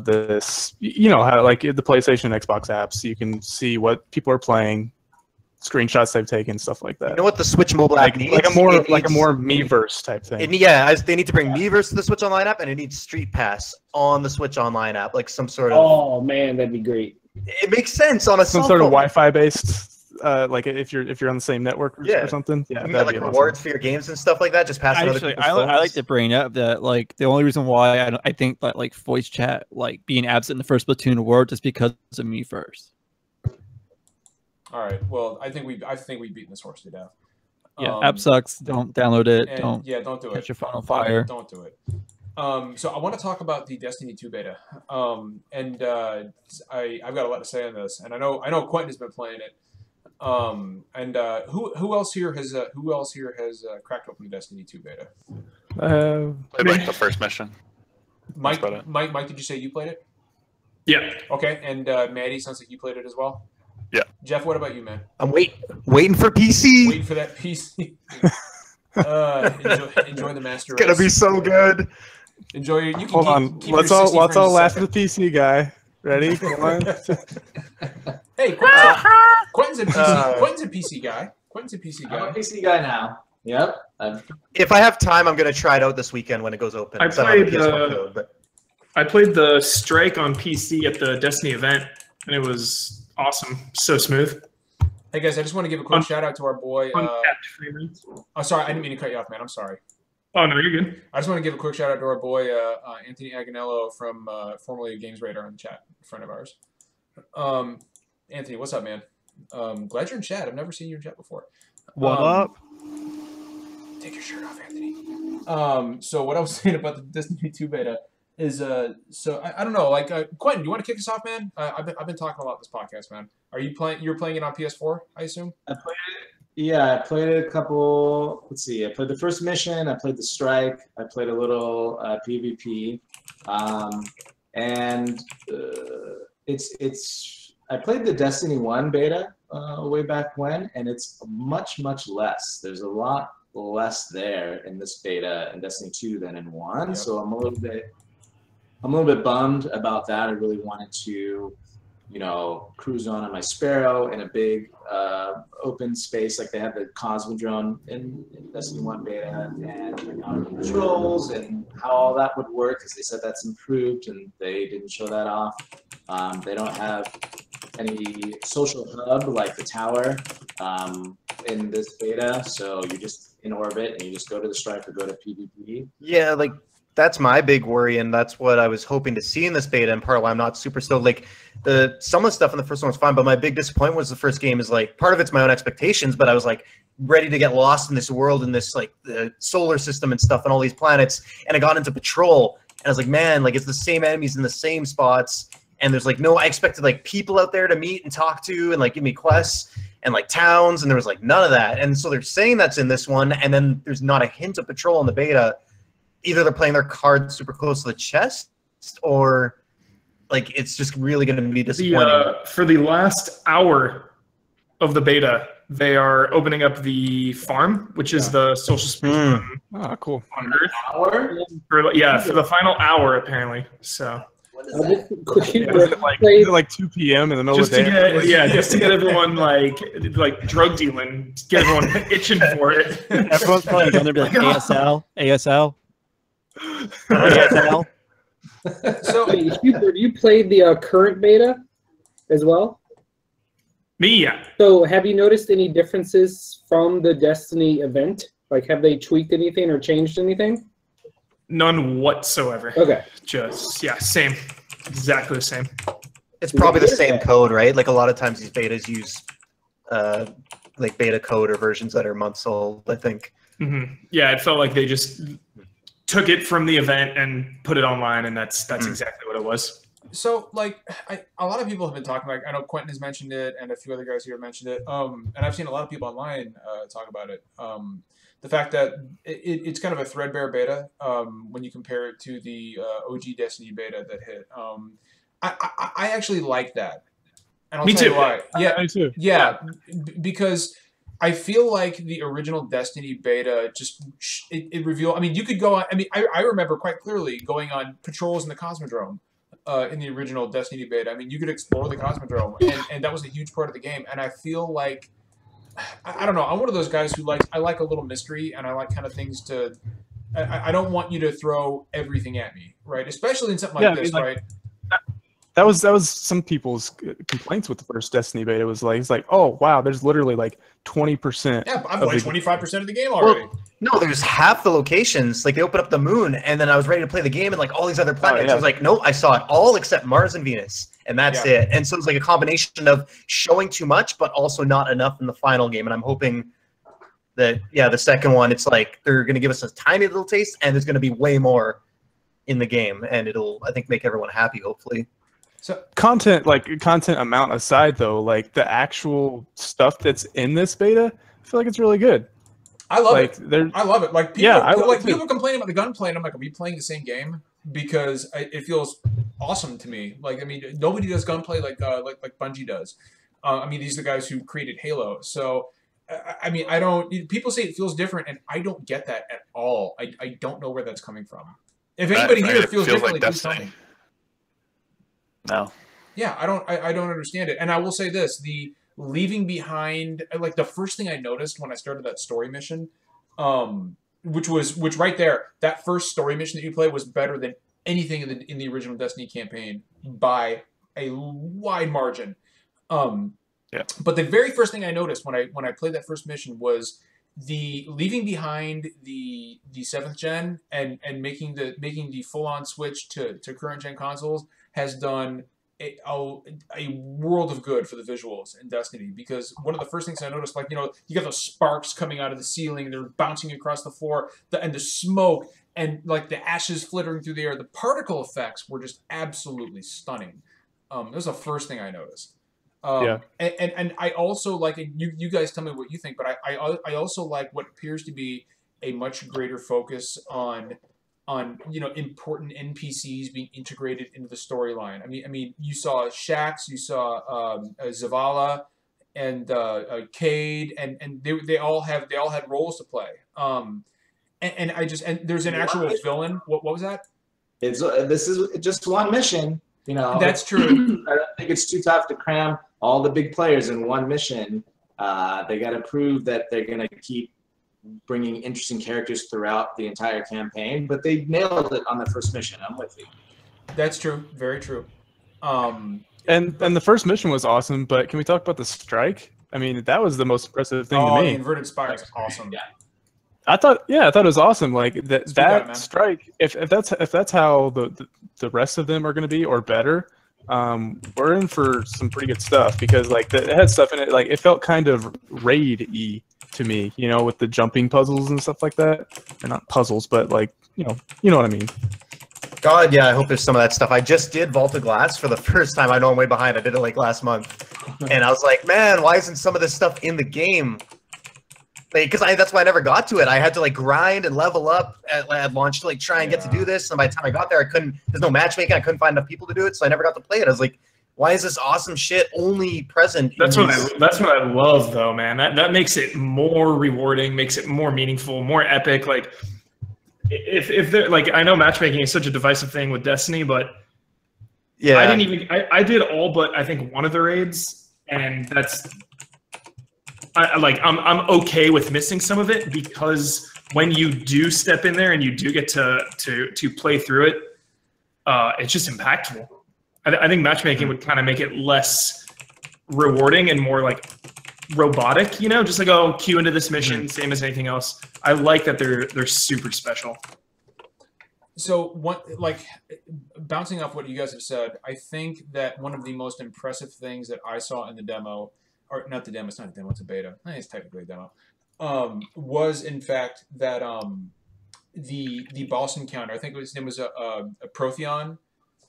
this. How like the PlayStation and Xbox apps, you can see what people are playing, screenshots they've taken, stuff like that. You know what the Switch mobile app needs? Like a more Miiverse type thing. They need to bring Miiverse to the Switch Online app, and it needs Street Pass on the Switch Online app, like some sort of. Oh man, that'd be great. It makes sense on some sort of Wi-Fi based. Like if you're on the same network or something, you got like rewards for your games and stuff like that. Just pass it other people's phones. I like to bring up that like the only reason why I think that like voice chat like being absent in the first Splatoon world is because of Miiverse. All right. Well, I think we've beaten this horse to death. Yeah, app sucks. Don't download it. Don't do it. Catch your phone on fire. Don't do it. So I want to talk about the Destiny 2 beta. I've got a lot to say on this, and I know Quentin has been playing it. Who else here has cracked open the Destiny 2 beta? Played like the first mission. Mike, did you say you played it? Yeah. Okay, and Maddie, sounds like you played it as well. Yeah. Jeff, what about you, man? I'm waiting for PC. Waiting for that PC. Enjoy the master race. It's gonna be so good. Enjoy it. You can Hold on. Let's all laugh at the PC guy. Ready? Come on. Hey, Quentin's a PC guy. Quentin's a PC guy. I'm a PC guy now. Yep. If I have time, I'm gonna try it out this weekend when it goes open. I played the Strike on PC at the Destiny event, and it was awesome. So smooth. Hey guys, I just want to give a quick shout out to our boy. Sorry, I didn't mean to cut you off, man. I'm sorry. Oh no, you're good. I just want to give a quick shout out to our boy Anthony Aganello from formerly Games Radar in the chat, a friend of ours. Anthony, what's up, man? Glad you're in chat. I've never seen you in chat before. What up? Take your shirt off, Anthony. So what I was saying about the Destiny 2 beta is, so I don't know, like, Quentin, you want to kick us off, man? I've been talking a lot this podcast, man. Are you playing? You're playing it on PS4, I assume. I played it. Yeah, I played it a couple. Let's see. I played the first mission. I played the strike. I played a little PvP, and it's. I played the Destiny 1 beta way back when, and it's much less. There's a lot less there in this beta in Destiny 2 than in 1. Yep. So I'm a little bit bummed about that. I really wanted to, you know, cruise on my Sparrow in a big open space like they have the Cosmodrome in Destiny 1 beta, and check out controls and how all that would work, because they said that's improved and they didn't show that off. They don't have any social hub like the tower in this beta, so you're just in orbit and you just go to the strike or go to PvP. Yeah, like that's my big worry, and that's what I was hoping to see in this beta, and part of why I'm not super stoked. Like some of the stuff in the first one was fine, but my big disappointment was the first game is like part of it's my own expectations, but I was like ready to get lost in this world and this like the solar system and stuff and all these planets, and I got into Patrol and I was like, man, like it's the same enemies in the same spots, and there's like no, I expected like people out there to meet and talk to and like give me quests and like towns, and there was like none of that. And so they're saying that's in this one, and then there's not a hint of Patrol in the beta. Either they're playing their cards super close to the chest, or like it's just really going to be disappointing. For the last hour of the beta, they are opening up the farm, which is the social space cool. on Earth. For the final hour, apparently. So. Is it like 2 p.m. in the middle of the day? Just to get everyone like drug dealing, get everyone itching for it. Everyone's probably going to be like ASL. ASL. So you played the current beta as well? Me, yeah. So have you noticed any differences from the Destiny event? Like, have they tweaked anything or changed anything? None whatsoever. Okay. Just same, exactly the same. It's probably the same code, right? Like a lot of times these betas use like beta code or versions that are months old, I think. Mm-hmm. Yeah, it felt like they just took it from the event and put it online, and that's exactly what it was. So, like, a lot of people have been talking, like, I know Quentin has mentioned it, and a few other guys here have mentioned it, and I've seen a lot of people online talk about it. The fact that it's kind of a threadbare beta when you compare it to the OG Destiny beta that hit. I actually like that. And I'll tell you why. Yeah, me too. Yeah, because I feel like the original Destiny beta just it revealed. I mean, you could go on. I mean, I remember quite clearly going on patrols in the Cosmodrome in the original Destiny beta. I mean, you could explore the Cosmodrome, and that was a huge part of the game. And I feel like I don't know. I'm one of those guys who I like a little mystery, and I like kind of things to. I don't want you to throw everything at me, right? Especially in something like this, right? That was some people's complaints with the first Destiny beta. It's like, oh wow, there's literally like 20%. Yeah, I've played 25% of the game already. Well, no, there's half the locations. Like they open up the moon, and then I was ready to play the game, and like all these other planets. I was like, no, I saw it all except Mars and Venus, and that's it. And so it's like a combination of showing too much, but also not enough in the final game. And I'm hoping that the second one, it's like they're going to give us a tiny little taste, and there's going to be way more in the game, and it'll, I think, make everyone happy. Hopefully. So content amount aside, though, like the actual stuff that's in this beta, I feel like it's really good. I love it. I love it. Like people, people complaining about the gunplay, and I'm like, are we playing the same game? Because it feels awesome to me. Like, I mean, nobody does gunplay like Bungie does. I mean, these are the guys who created Halo. So, I mean, I don't. People say it feels different, and I don't get that at all. I don't know where that's coming from. If anybody here feels differently, like please tell me. No. Yeah, I don't understand it. And I will say this, the leaving behind, like the first thing I noticed when I started that story mission, which right there, that first story mission that you played was better than anything in the original Destiny campaign by a wide margin. But the very first thing I noticed when I played that first mission was the leaving behind the 7th gen and making the full-on switch to current gen consoles has done a world of good for the visuals in Destiny, because one of the first things I noticed, like, you know, you got those sparks coming out of the ceiling, they're bouncing across the floor, and the smoke, and like the ashes flittering through the air. The particle effects were just absolutely stunning. That was the first thing I noticed. And I also like, you guys tell me what you think, but I also like what appears to be a much greater focus on you know, important NPCs being integrated into the storyline. I mean, you saw Shax, you saw Zavala, and Cade, and they all had roles to play. And there's an actual villain. What was that? This is just one mission. You know, that's true. I don't think it's too tough to cram all the big players in one mission. They got to prove that they're going to keep bringing interesting characters throughout the entire campaign, but they nailed it on the first mission. I'm with you. That's true. Very true. And the first mission was awesome, but can we talk about the strike? I mean, that was the most impressive thing to me. The inverted spire is awesome. Yeah. I thought it was awesome. Like that strike. If that's how the rest of them are going to be, or better, we're in for some pretty good stuff, because like it had stuff in it. Like it felt kind of raid-y to me, you know, with the jumping puzzles and stuff like that. They're not puzzles, but like, you know what I mean. God, yeah, I hope there's some of that stuff. I just did Vault of Glass for the first time. I know I'm way behind. I did it like last month. And I was like, man, why isn't some of this stuff in the game? Because that's why I never got to it. I had to like grind and level up at launch to like try and get to do this. And by the time I got there, there's no matchmaking. I couldn't find enough people to do it. So I never got to play it. I was like, why is this awesome shit only present? That's what I love, though, man. That makes it more rewarding, makes it more meaningful, more epic. Like, if they're like, I know matchmaking is such a divisive thing with Destiny, but yeah, I did all but I think one of the raids, and that's I'm okay with missing some of it, because when you do step in there and you do get to play through it, it's just impactful. I think matchmaking would kind of make it less rewarding and more like robotic, you know, just like, oh, queue into this mission, same as anything else. I like that they're super special. So bouncing off what you guys have said, I think that one of the most impressive things that I saw in the demo, or not the demo, it's not a demo, it's a beta. It's technically a demo. Was in fact that the boss encounter. I think his name was a Protheon.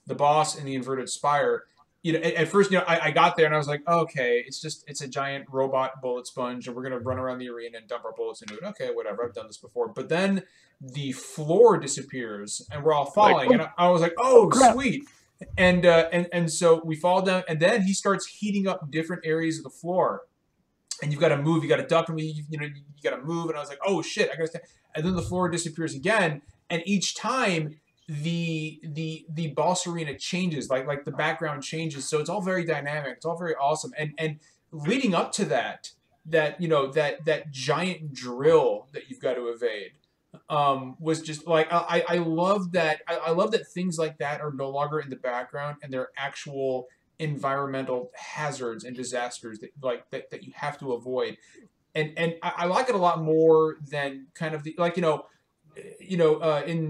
The boss in the inverted spire, you know, at first, you know, I got there and I was like, okay, it's a giant robot bullet sponge, and we're gonna run around the arena and dump our bullets into it. Okay, whatever, I've done this before. But then the floor disappears and we're all falling, and I was like, oh, sweet. And so we fall down, and then he starts heating up different areas of the floor, and you've got to move, you got to duck, and you got to move. And I was like, oh shit, I gotta stay. And then the floor disappears again, and each time the boss arena changes, like the background changes, so it's all very dynamic, it's all very awesome. And leading up to that you know, that giant drill that you've got to evade was just like, I love that. I love that things like that are no longer in the background, and they're actual environmental hazards and disasters that you have to avoid. And I like it a lot more than kind of the, like, in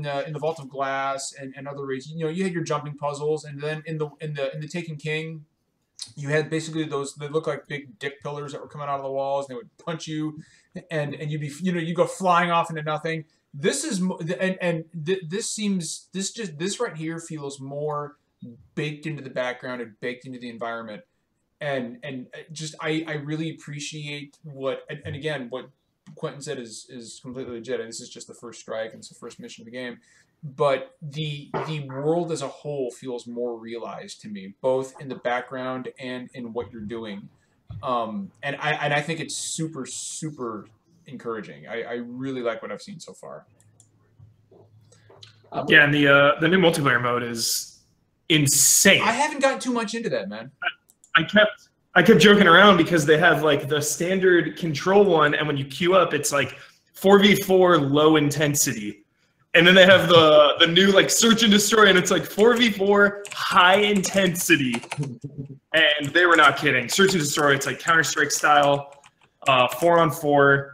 the Vault of Glass and other raids, you know, you had your jumping puzzles, and then in the Taken King, you had basically those, they look like big dick pillars that were coming out of the walls, and they would punch you, and you'd be, you know, you go flying off into nothing. This is this right here feels more baked into the background and baked into the environment, and just I really appreciate what, and again, what Quentin said is completely legit, and this is just the first strike and it's the first mission of the game, but the world as a whole feels more realized to me, both in the background and in what you're doing, and I think it's super, super encouraging. I really like what I've seen so far. Yeah, and the new multiplayer mode is insane. I haven't gotten too much into that, man. I kept joking around because they have like the standard control one, and when you queue up, it's like 4v4 low intensity. And then they have the new like search and destroy, and it's like 4v4 high intensity. And they were not kidding. Search and destroy, it's like Counter-Strike style, 4-on-4.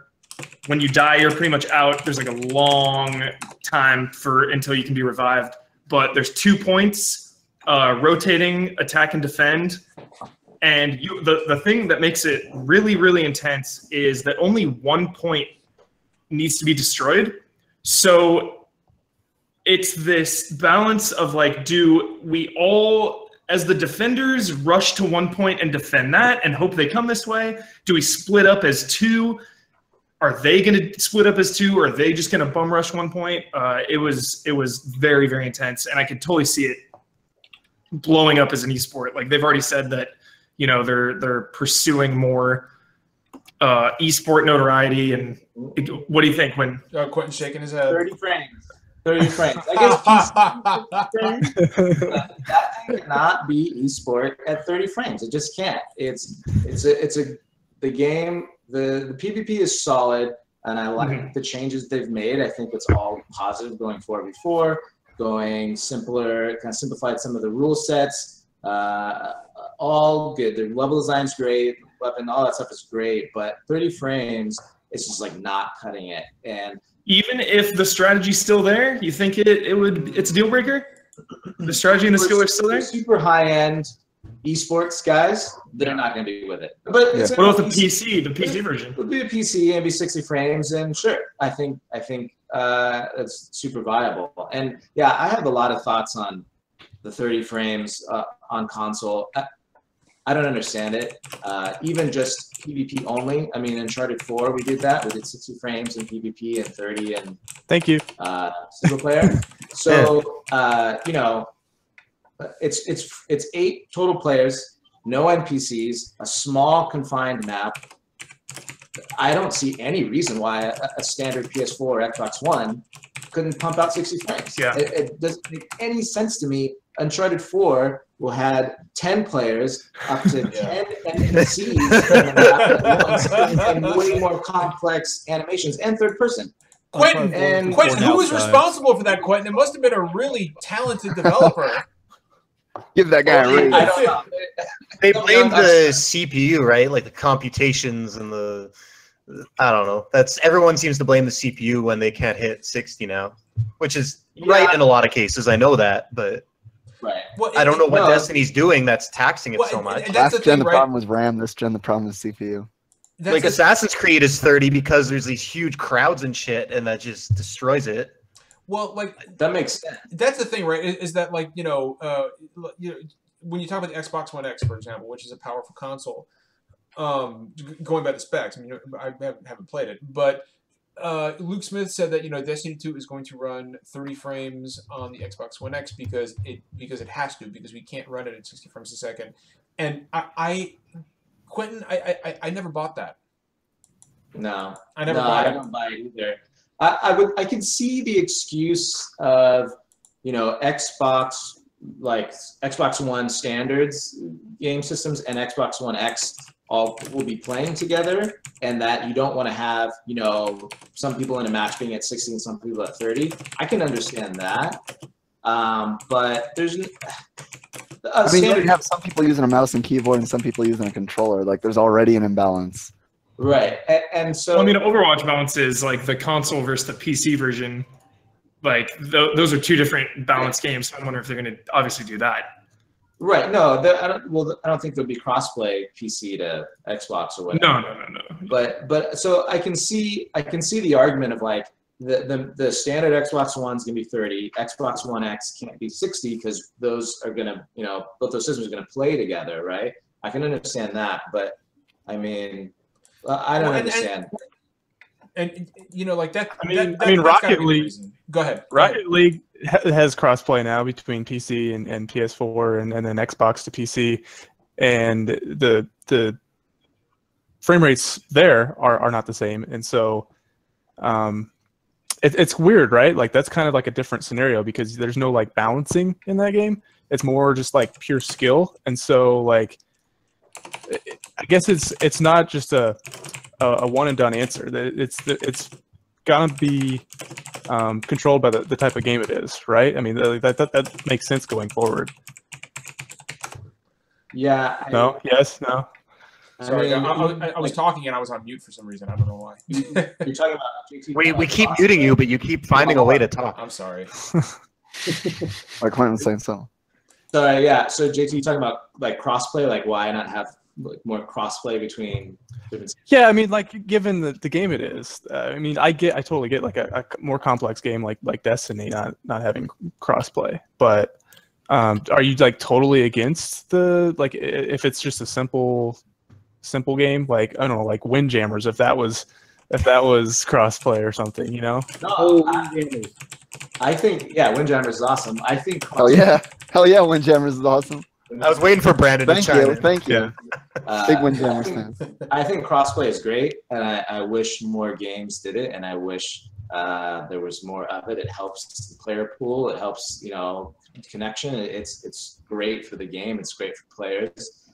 When you die, you're pretty much out. There's like a long time until you can be revived. But there's 2 points rotating attack and defend. And the thing that makes it really, really intense is that only 1 point needs to be destroyed. So it's this balance of like, do we all, as the defenders, rush to 1 point and defend that and hope they come this way? Do we split up as two? Are they going to split up as two? Or are they just going to bum rush 1 point? It was very, very intense, and I could totally see it blowing up as an esport. Like they've already said that, you know, they're pursuing more esport notoriety. And what do you think when Quentin's shaking his head? 30 frames. 30 frames. I guess that thing cannot be esport at 30 frames. It just can't. The game. The PvP is solid, and I like the changes they've made. I think it's all positive going forward. Going simpler, kind of simplified some of the rule sets. All good. The level design's great. Weapon, all that stuff is great. But 30 frames, it's just like not cutting it. And even if the strategy's still there, you think it's a deal breaker? The strategy and the skill are still there? Super high end esports guys, they're not going to be with it. But what about the PC version? It would be a PC and be 60 frames, and sure, I think that's super viable. And yeah, I have a lot of thoughts on the 30 frames on console. I don't understand it. Even just PvP only. I mean, Uncharted 4, we did that. We did 60 frames in PvP and 30 in single player. So you know, it's 8 total players, no NPCs, a small confined map. I don't see any reason why a standard PS4 or Xbox One couldn't pump out 60 frames. Yeah. It doesn't make any sense to me. Uncharted 4 will had 10 players, up to 10 NPCs and way more complex animations and third person. Quentin, who was responsible for that, Quentin? It must have been a really talented developer. Give that guy a raise. I don't know. They blame the CPU, right? Like the computations and the, I don't know. Everyone seems to blame the CPU when they can't hit 60 now, which is right in a lot of cases. I know that, but well, I don't know what Destiny's doing that's taxing it so much. Last gen, the problem was RAM. This gen, the problem is CPU. Like Assassin's Creed is 30 because there's these huge crowds and shit, and that just destroys it. Well, like that makes sense. That's the thing, right? Is that like when you talk about the Xbox One X, for example, which is a powerful console, going by the specs. I mean, I haven't played it, but Luke Smith said that Destiny 2 is going to run 30 frames on the Xbox One X because it has to, because we can't run it at 60 frames a second. And Quentin, I never bought that. No, I never bought it. I don't buy it either. I can see the excuse of Xbox, like Xbox One standards game systems and Xbox One X all will be playing together, and that you don't want to have some people in a match being at 60 and some people at 30. I can understand that, but there's I mean, you have some people using a mouse and keyboard and some people using a controller. Like, there's already an imbalance. Right, and so I mean, Overwatch balances like the console versus the PC version. Like those are two different balanced games. So I wonder if they're going to obviously do that. Right. No, I don't think there'll be crossplay PC to Xbox or whatever. No. But so I can see the argument of like the standard Xbox One's gonna be 30, Xbox One X can't be 60 because those are gonna both those systems are gonna play together, right? I can understand that, but I mean, I don't understand. And like that. I mean, Rocket League. Go ahead. Rocket League has crossplay now between PC and PS4 and then Xbox to PC, and the frame rates there are not the same, and so it's weird, right? Like that's kind of like a different scenario because there's no like balancing in that game. It's more just like pure skill, and so like I guess it's not just a one and done answer. It's gonna be controlled by the type of game it is, right? I mean, that makes sense going forward. Yeah. No. Yes. No. Sorry, I was talking and I was on mute for some reason. I don't know why. You're talking about we keep muting you, but you keep finding a way to talk. I'm sorry. Like Quentin was saying so. So yeah, so JT, you talking about like crossplay, like why not have like more crossplay between different? Yeah, I mean, like given the game it is, I mean, I totally get like a more complex game like Destiny not having crossplay, but are you like totally against the like if it's just a simple game like I don't know like Windjammers if that was crossplay or something, you know? No, I think Windjammers is awesome. I think Hell yeah, Windjammers is awesome. I was waiting for Brandon to chime in. Thank you. Yeah. Big Windjammers fan. I think crossplay is great, and I wish more games did it, and I wish there was more of it. It helps the player pool. It helps, you know, connection. It's great for the game. It's great for players.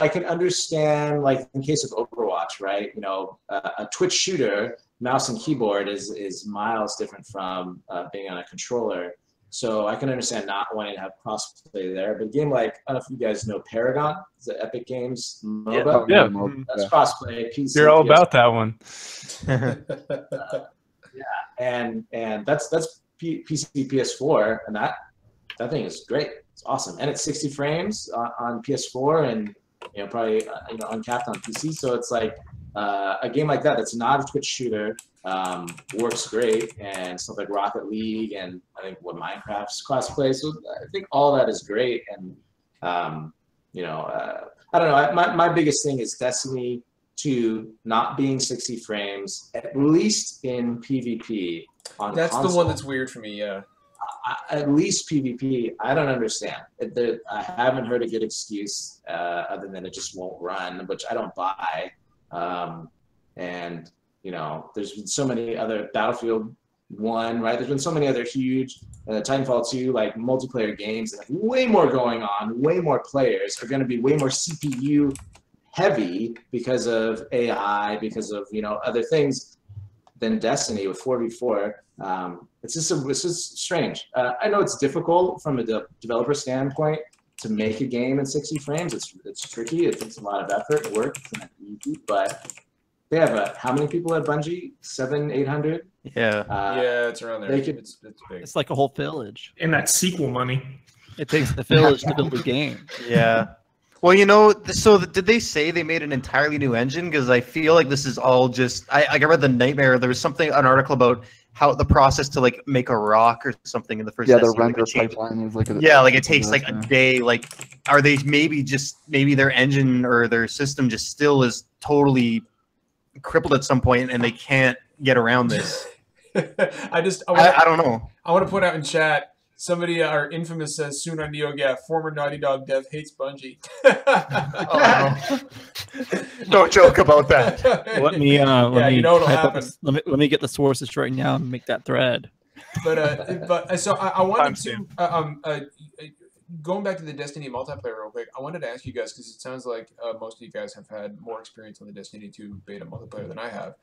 I can understand, like in case of Overwatch, right? You know, a Twitch shooter, mouse and keyboard is miles different from being on a controller. So I can understand not wanting to have crossplay there. But a game like, I don't know if you guys know Paragon, it's an Epic Games MOBA. Yeah. That's crossplay. PC, You're all PS4. about that one. and that's PC, PS4, and that thing is great. It's awesome, and it's 60 frames on PS4, and you know probably uncapped on PC. So it's like a game like that that's not a Twitch shooter works great, and stuff like Rocket League and I think Minecraft's crossplay. So I think all that is great, and I don't know. My biggest thing is Destiny 2 not being 60 frames, at least in PvP on That's console. the one that's weird for me, yeah. At least PvP, I don't understand. I haven't heard a good excuse other than it just won't run, which I don't buy. And there's been so many other Battlefield 1, right? There's been so many other huge Titanfall 2 like multiplayer games, and like way more going on, way more players are going to be way more CPU heavy because of AI, because of other things than Destiny with 4v4. It's just strange. I know it's difficult from a developer standpoint to make a game in 60 frames. It's tricky. It takes a lot of effort and work. It's not easy, but they have how many people at Bungie? 700-800? Yeah. Yeah, it's around there. It's big. It's like a whole village. And that sequel money. It takes the village to build a game. Yeah. Well, so did they say they made an entirely new engine? Because I feel like this is all just. I read the Nightmare. There was an article about how the process to like make a rock or something in the first. Yeah, Destiny, the render like, pipeline was like. Like it takes like a day. Like, are they maybe their engine or their system just still is totally crippled at some point and they can't get around this? I don't know. I want to put out in chat. Somebody, our infamous says, soon on NeoGaf, former Naughty Dog dev hates Bungie. Don't joke about that. Let me what'll happen. Let me get the sources straight now and make that thread. But so I wanted to going back to the Destiny multiplayer real quick. I wanted to ask you guys because it sounds like most of you guys have had more experience on the Destiny 2 beta multiplayer than I have,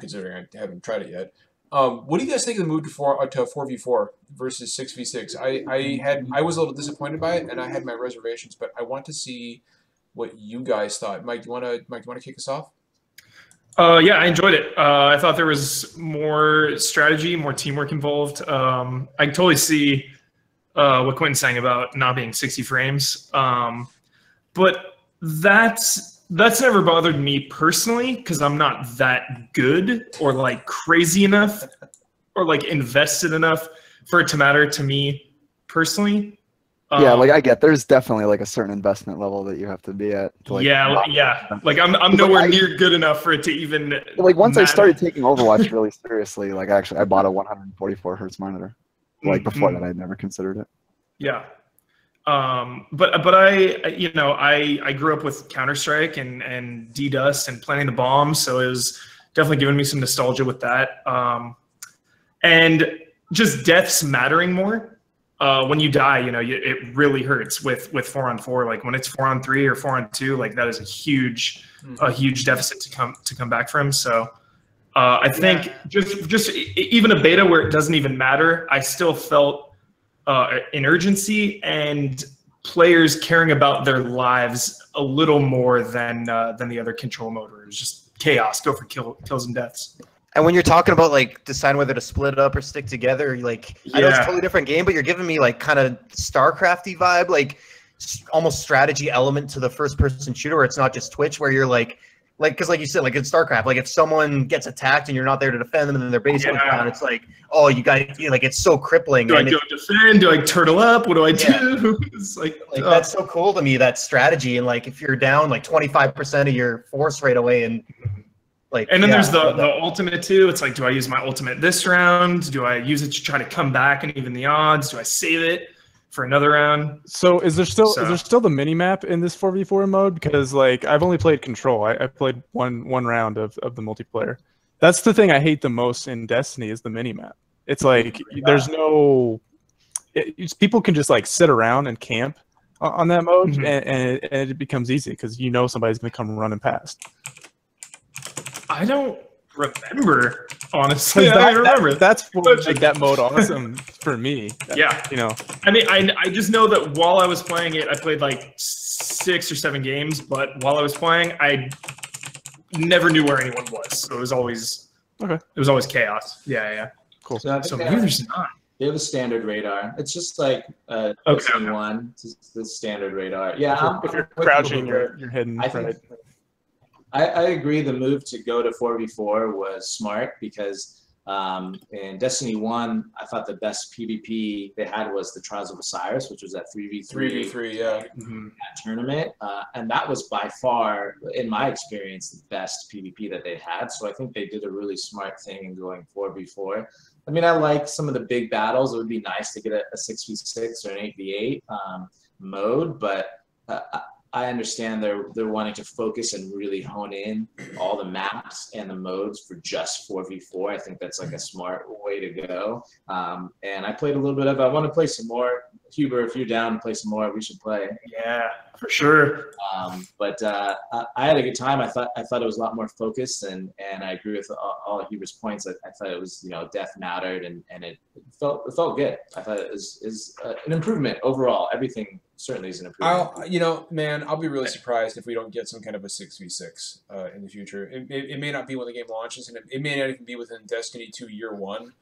considering I haven't tried it yet. What do you guys think of the move to 4v4 versus 6v6? I was a little disappointed by it, and I had my reservations, but I want to see what you guys thought. Mike, do you want to kick us off? Yeah, I enjoyed it. I thought there was more strategy, more teamwork involved. I can totally see what Quentin's saying about not being 60 frames, but that's never bothered me personally because I'm not that good or like crazy enough or like invested enough for it to matter to me personally. Yeah, like I get there's definitely like a certain investment level that you have to be at. To, like, like I'm nowhere near good enough for it to even. Like once I started taking Overwatch really seriously, like I bought a 144 hertz monitor. Like before that, I'd never considered it. Yeah. But I grew up with Counter-Strike and D-Dust and planting the bombs, so it was definitely giving me some nostalgia with that. And just deaths mattering more. When you die, it really hurts with 4-on-4. Like when it's 4-on-3 or 4-on-2, like that is a huge deficit to come back from. So I think just even a beta where it doesn't even matter, I still felt an urgency and players caring about their lives a little more than the other control mode where it was just chaos, go for kills and deaths. And when you're talking about like deciding whether to split up or stick together, like I know it's a totally different game, but you're giving me like kind of StarCrafty vibe, like almost strategy element to the first-person shooter, where it's not just Twitch, where you're like because like you said, like in StarCraft, like if someone gets attacked and you're not there to defend them and then their base goes down, it's like, oh, you guys, like it's so crippling. Do I go defend? Do I turtle up? What do I do? It's like that's so cool to me, that strategy. And like if you're down like 25% of your force right away, and like, and then there's the ultimate too. It's like, do I use my ultimate this round? Do I use it to try to come back and even the odds? Do I save it for another round? So is there still the mini map in this 4v4 mode? Because like I've only played Control. I played one round of the multiplayer. That's the thing I hate the most in Destiny is the mini map. It's like there's no people can just like sit around and camp on that mode, and it becomes easy because you know somebody's gonna come running past. I don't remember, honestly. I don't remember. That's what would make that mode awesome for me. Yeah. You know. I mean, I just know that while I was playing it, I played like 6 or 7 games, but while I was playing, I never knew where anyone was. So it was always chaos. Yeah. Cool. So maybe there's not. They have a standard radar. It's just like Destiny 1, just the standard radar. Yeah. If you're crouching, you're hidden. I agree. The move to go to 4v4 was smart because in Destiny 1, I thought the best PvP they had was the Trials of Osiris, which was that 3v3 tournament. And that was by far, in my experience, the best PvP that they had. So I think they did a really smart thing in going 4v4. I mean, I like some of the big battles. It would be nice to get a 6v6 or an 8v8 mode, but I understand they're wanting to focus and really hone in all the maps and the modes for just 4v4. I think that's like a smart way to go. And I played a little bit of it. I want to play some more. Huber, if you're down to play some more, we should play. Yeah, for sure. But I had a good time. I thought it was a lot more focused, and I agree with all of Huber's points. I thought it was, death mattered, and it felt good. I thought it was an improvement overall. Everything certainly is an improvement. Man, I'll be really surprised if we don't get some kind of a 6v6 in the future. It may not be when the game launches, and it may not even be within Destiny 2 year 1.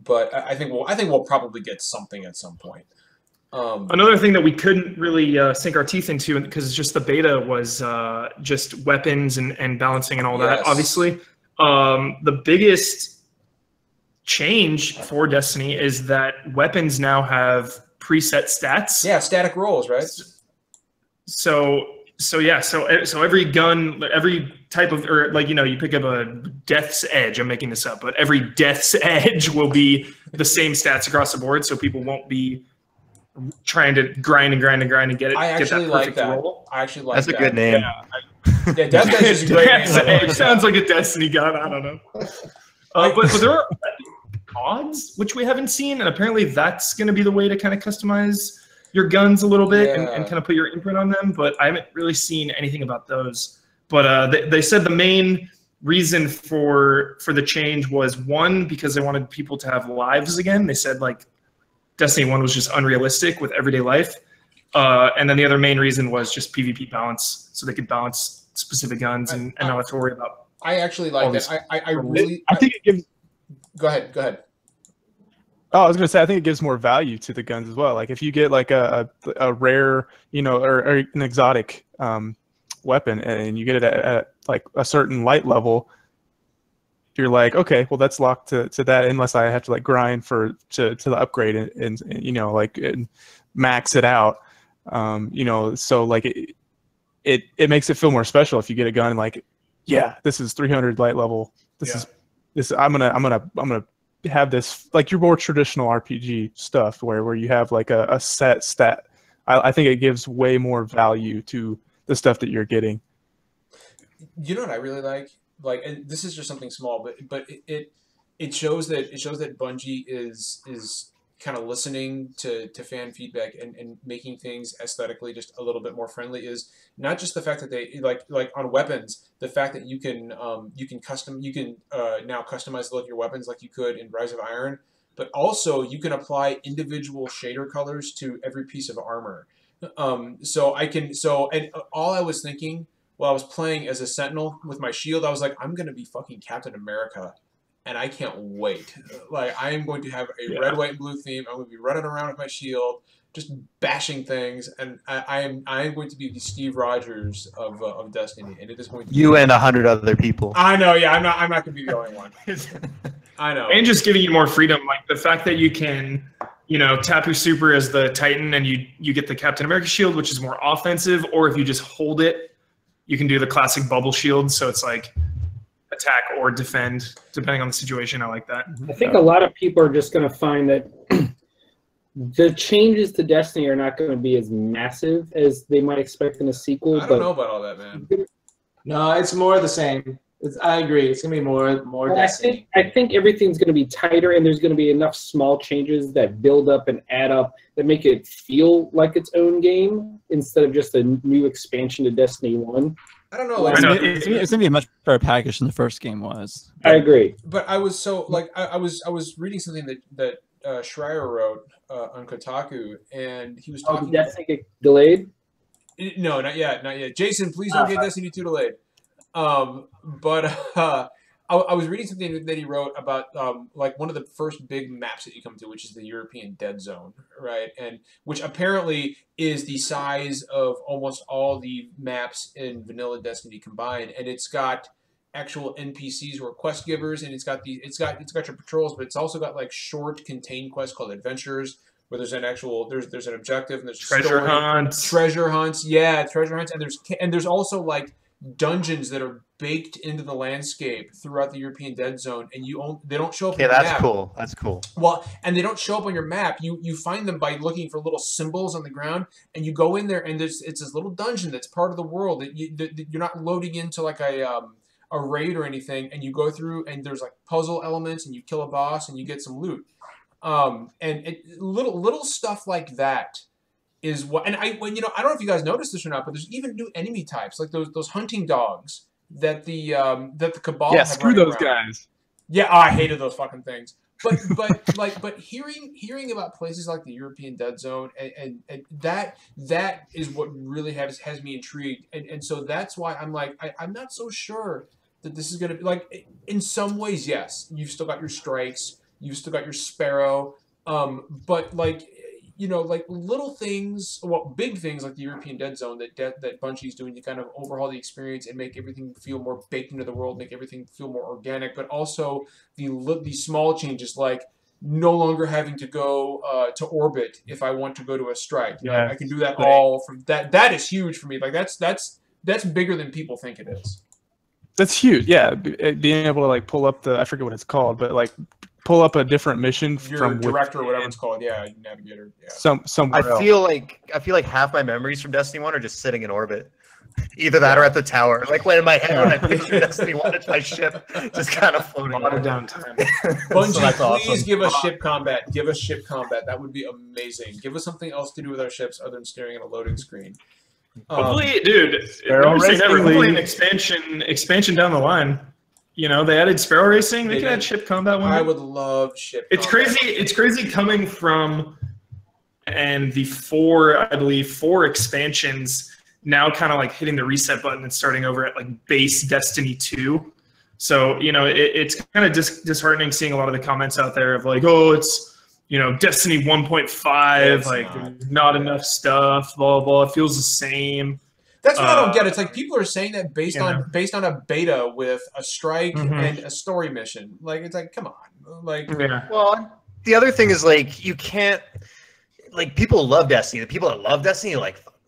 But I think we'll probably get something at some point. Another thing that we couldn't really sink our teeth into, because it's just the beta, was just weapons and balancing and all that. Obviously, the biggest change for Destiny is that weapons now have preset stats. Yeah, static rolls, right? So every gun, every type of, or like, you pick up a Death's Edge, I'm making this up, but every Death's Edge will be the same stats across the board, so people won't be trying to grind and get it. I actually get that like that. roll. I actually like that's that. a good name. Yeah, Death's Edge is a great name. It sounds like a Destiny gun. I don't know. But there are odds, which we haven't seen, and apparently that's going to be the way to kind of customize your guns a little bit and kind of put your imprint on them. But I haven't really seen anything about those. But they said the main reason for the change was, one, because they wanted people to have lives again. They said like Destiny 1 was just unrealistic with everyday life. And then the other main reason was just PvP balance, so they could balance specific guns and not have to worry about. I actually like that. I think it gives. Go ahead. Oh, I was gonna say, I think it gives more value to the guns as well. Like if you get like a rare, or an exotic weapon, and you get it at like a certain light level, you're like, okay, well that's locked to that, unless I have to like grind to the upgrade and and max it out. So like it makes it feel more special if you get a gun like, yeah, this is 300 light level. This is I'm gonna have this, like your more traditional RPG stuff where you have like a set stat. I think it gives way more value to the stuff that you're getting. You know what I really like? Like, and this is just something small, but it shows that Bungie is kind of listening to fan feedback and making things aesthetically just a little bit more friendly. Is not just the fact that they like on weapons, the fact that you can now customize the look of your weapons like you could in Rise of Iron, but also you can apply individual shader colors to every piece of armor. And all I was thinking while I was playing as a Sentinel with my shield, I was like, I'm gonna be fucking Captain America. and I can't wait. Like, I am going to have a red, white, and blue theme. I'm going to be running around with my shield, just bashing things, and I am going to be the Steve Rogers of Destiny, and it is going to you and 100 other people. I know, yeah, I'm not going to be the only one. I know. And just giving you more freedom, like the fact that you can, tap your super as the Titan, and you get the Captain America shield, which is more offensive, or if you just hold it, you can do the classic bubble shield, so it's like attack or defend, depending on the situation. I like that. I think a lot of people are just going to find that the changes to Destiny are not going to be as massive as they might expect in a sequel. I don't know about all that, man. No, it's more the same. I agree. It's going to be more Destiny. I think everything's going to be tighter, and there's going to be enough small changes that build up and add up that make it feel like its own game instead of just a new expansion to Destiny 1. I don't know. It's going to be a much better package than the first game was. I agree. But I was so like I was reading something that Schreier wrote on Kotaku, and he was talking. Did Destiny get delayed? No, not yet, not yet. Jason, please don't get Destiny 2 delayed. But I was reading something that he wrote about like one of the first big maps that you come to, which is the European Dead Zone, right? And which apparently is the size of almost all the maps in vanilla Destiny combined, and it's got actual NPCs who are quest givers, and it's got your patrols, but it's also got like short contained quests called adventures, where there's an actual there's an objective, and there's treasure hunts, and there's also like dungeons that are baked into the landscape throughout the European Dead Zone, and they don't show up on your map. That's cool. That's cool. Well, and they don't show up on your map. You find them by looking for little symbols on the ground, and you go in there, and it's this little dungeon that's part of the world that you're not loading into like a raid or anything, and you go through, and there's like puzzle elements, and you kill a boss, and you get some loot, and little stuff like that is what. And I don't know if you guys noticed this or not, but there's even new enemy types like those hunting dogs that the Cabal. Yeah, screw those guys. Yeah, I hated those fucking things. But hearing about places like the European Dead Zone and that is what really has me intrigued, and so that's why I'm like I'm not so sure that this is gonna be like, in some ways, yes, you've still got your strikes, you've still got your Sparrow, but like little things, big things like the European Dead Zone that Bungie's doing to kind of overhaul the experience and make everything feel more baked into the world, make everything feel more organic, but also the small changes like no longer having to go to orbit if I want to go to a strike. I can do that all from that. That is huge for me. Like that's bigger than people think it is. That's huge. Yeah, being able to like pull up I forget what it's called, but like pull up a different mission from director or whatever it's called. Yeah, navigator. Yeah. Somewhere else. I feel like half my memories from Destiny 1 are just sitting in orbit. Either that or at the tower. Like when in my head when I picture Destiny 1, it's my ship just kind of floating. A lot of downtime. Bungie, so please give us ship combat. Give us ship combat. That would be amazing. Give us something else to do with our ships other than staring at a loading screen. Hopefully, dude, hopefully an expansion down the line. They added Sparrow Racing. They could add ship combat one. I would love ship combat. It's crazy coming from the four expansions now kind of like hitting the reset button and starting over at like base Destiny 2. So, it's kind of disheartening seeing a lot of the comments out there of like, oh, it's, Destiny 1.5, like not enough stuff, blah, blah, it feels the same. That's what I don't get. It's like people are saying that based on a beta with a strike and a story mission. Like it's like, come on. Like Well, the other thing is like you can't people love Destiny. The people that love Destiny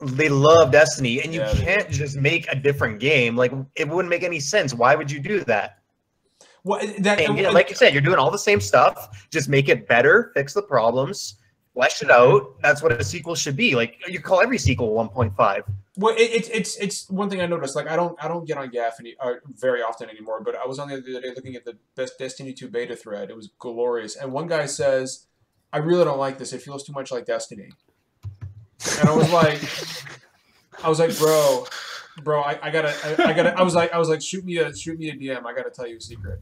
they love Destiny, and you can't just make a different game. Like it wouldn't make any sense. Why would you do that? Well, like you said, you're doing all the same stuff. Just make it better, fix the problems, flesh it out. That's what a sequel should be. Like you call every sequel 1.5. Well, it's one thing I noticed. Like I don't get on Gaff very often anymore. But I was on the other day looking at the best Destiny 2 beta thread. It was glorious, and one guy says, "I really don't like this. It feels too much like Destiny." And I was like, bro, I gotta. I was like, shoot me a DM. I gotta tell you a secret.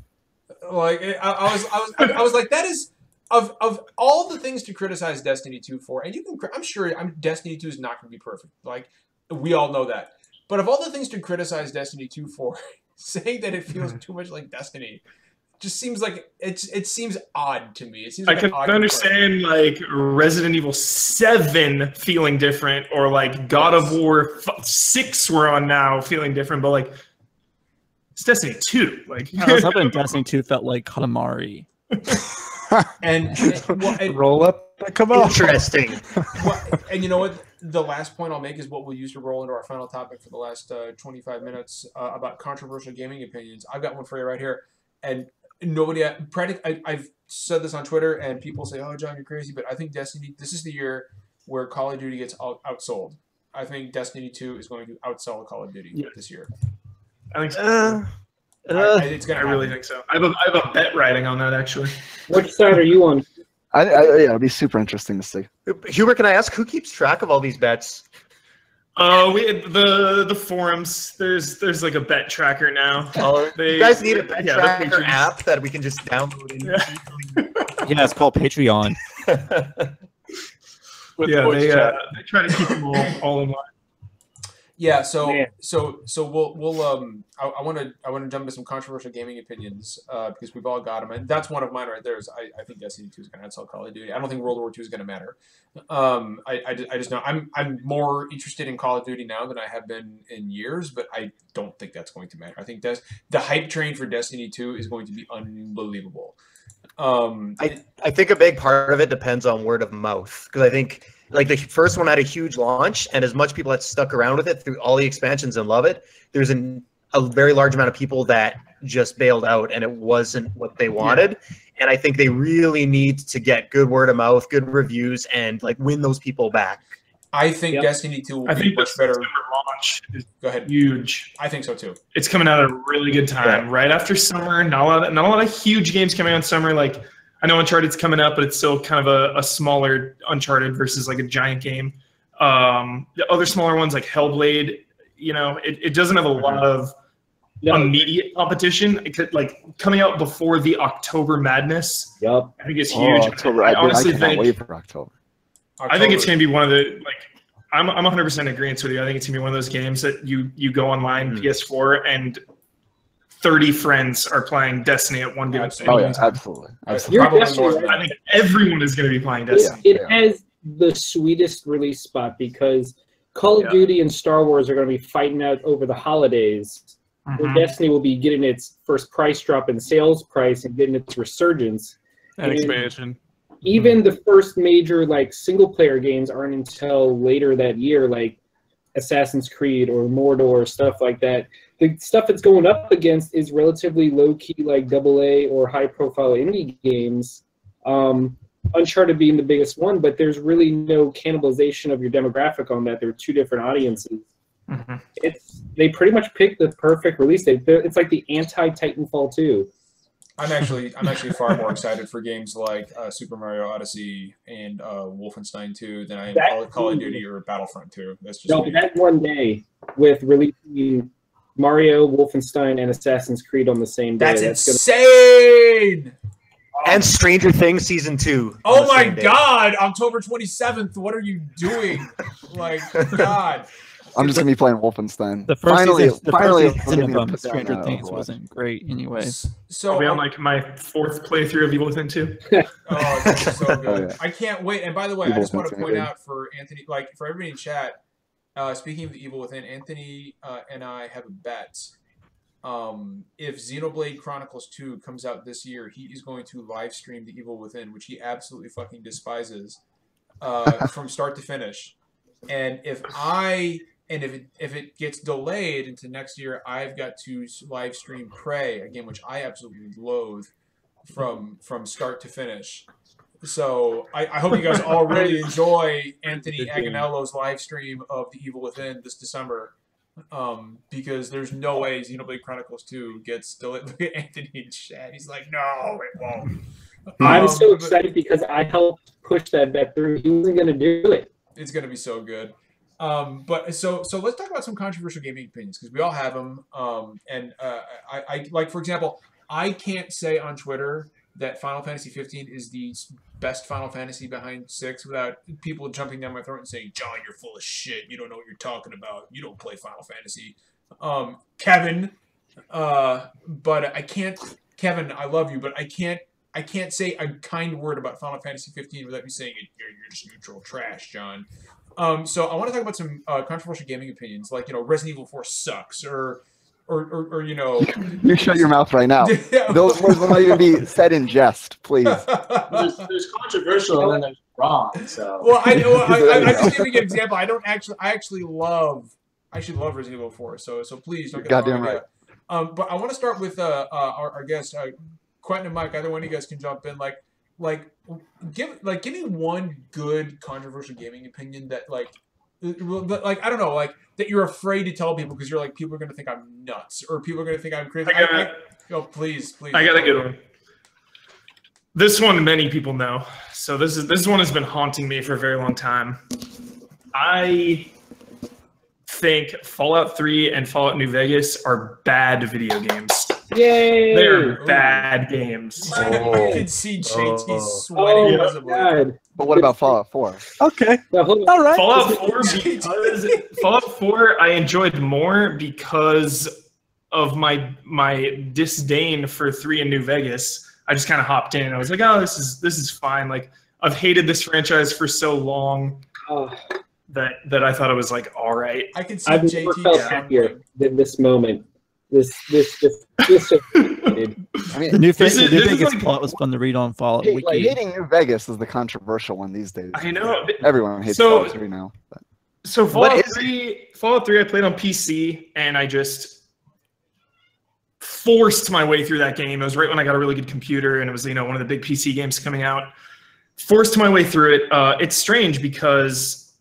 Like I was like, that is. Of all the things to criticize Destiny 2 for, and I'm sure Destiny 2 is not going to be perfect. Like, we all know that. But of all the things to criticize Destiny 2 for, saying that it feels too much like Destiny, just seems like it seems odd to me. It seems I like can understand like Resident Evil 7 feeling different, or like God of War 6 we're on now feeling different, but like it's Destiny 2. Like I was hoping Destiny 2 felt like Katamari. and roll up, come on. Interesting. And you know what? The last point I'll make is what we'll use to roll into our final topic for the last 25 minutes about controversial gaming opinions. I've got one for you right here, and nobody. I've said this on Twitter, and people say, "Oh, John, you're crazy," but I think Destiny. This is the year where Call of Duty gets outsold. I think Destiny 2 is going to outsell Call of Duty this year. I think so. It's gonna. I really think so. I have a bet riding on that actually. Which side are you on? Yeah, it'll be super interesting to see. Hubert, can I ask who keeps track of all these bets? We the forums. There's like a bet tracker now. You guys need a bet tracker app that we can just download. Yeah, it's called Patreon. They try to keep them all in line. Yeah, so we'll I want to jump into some controversial gaming opinions because we've all got them, and that's one of mine right there. Is I think Destiny 2 is going to outsell Call of Duty. I don't think World War 2 is going to matter. I just know I'm more interested in Call of Duty now than I have been in years, but I don't think that's going to matter. I think the hype train for Destiny 2 is going to be unbelievable. I think a big part of it depends on word of mouth, because I think like the first one had a huge launch, and as much people that stuck around with it through all the expansions and love it, there's a very large amount of people that just bailed out and it wasn't what they wanted. And I think they really need to get good word of mouth, good reviews, and like win those people back. I think Destiny 2 will be much better. Launch is Go ahead. Huge. I think so too. It's coming out at a really good time, right after summer. Not a lot of huge games coming out in summer. Like I know Uncharted's coming up, but it's still kind of a smaller Uncharted versus like a giant game. The other smaller ones like Hellblade, you know, it doesn't have a lot of immediate competition. It could, like coming out before the October Madness. Yep. I think it's huge. October. I honestly think wait for October. I think it's going to be one of the I'm 100% in agreement with you. I think it's going to be one of those games that you go online PS4 and 30 friends are playing Destiny at one given time. Oh yeah, absolutely. You're definitely right. I think everyone is going to be playing Destiny. It has the sweetest release spot because Call of Duty and Star Wars are going to be fighting out over the holidays. Where Destiny will be getting its first price drop in sales price and getting its resurgence. And expansion. Even the first major like single player games aren't until later that year, like Assassin's Creed or Mordor, stuff like that. The stuff it's going up against is relatively low key, like AA or high profile indie games. Uncharted being the biggest one, but there's really no cannibalization of your demographic on that. They're two different audiences. They pretty much picked the perfect release date. It's like the anti-Titanfall 2. I'm actually far more excited for games like Super Mario Odyssey and Wolfenstein 2 than I am Call of Duty or Battlefront 2. That's just me. That one day with releasing Mario, Wolfenstein, and Assassin's Creed on the same day. That's insane! And Stranger Things Season 2. Oh my God! October 27th. What are you doing? Like, God. I'm just gonna be playing Wolfenstein. The first finally, season of Stranger Things wasn't great, anyways. So I'll be on like my 4th playthrough of Evil Within 2. Oh, it's so good! Oh, yeah. I can't wait. And by the way, I just want to point out for Anthony, like for everybody in chat. Speaking of the Evil Within, Anthony and I have a bet. If Xenoblade Chronicles 2 comes out this year, he is going to live stream the Evil Within, which he absolutely fucking despises, from start to finish. And if it gets delayed into next year, I've got to live stream Prey, a game which I absolutely loathe from start to finish. So I hope you guys all really enjoy Anthony Agnello's live stream of The Evil Within this December, because there's no way Xenoblade Chronicles 2 gets delayed. Look at Anthony in chat. He's like, no, it won't. I'm so excited because I helped push that bet through. He wasn't going to do it. It's going to be so good. But so let's talk about some controversial gaming opinions because we all have them. I like, for example, I can't say on Twitter that Final Fantasy 15 is the best Final Fantasy behind 6 without people jumping down my throat and saying, "John, you're full of shit. You don't know what you're talking about. You don't play Final Fantasy." Kevin, but I can't Kevin, I love you, but I can't say a kind word about Final Fantasy 15 without you saying you're just neutral trash, John. So I want to talk about some controversial gaming opinions, like Resident Evil 4 sucks, or You shut your mouth right now. Those words will not even be said in jest, please. There's controversial and then there's wrong. So well, I'm just giving you an example. I actually love Resident Evil 4. So please don't get the wrong idea. But I want to start with our guest, Quentin and Mike. Either one of you guys can jump in. Give me one good controversial gaming opinion that I don't know, that you're afraid to tell people because you're like, people are going to think I'm nuts or people are going to think I'm crazy. Please. I got a good one. This one many people know. So this one has been haunting me for a very long time. I think Fallout 3 and Fallout New Vegas are bad video games. Yay! They're bad games. I can see JT sweating visibly. But what about Fallout 4? Okay. All right. Fallout 4 I enjoyed more because of my disdain for 3 and New Vegas. I just kind of hopped in. I was like, oh, this is fine. Like, I've hated this franchise for so long that I thought it was like all right. I can see I've JT never felt happier than this moment. This so I mean, the New Vegas plot was fun to read on Fallout Wiki. Hating New Vegas is the controversial one these days. I know. Everyone hates Fallout 3 now. But. So Fallout 3 I played on PC, and I just forced my way through that game. It was right when I got a really good computer, and it was one of the big PC games coming out. Forced my way through it. It's strange because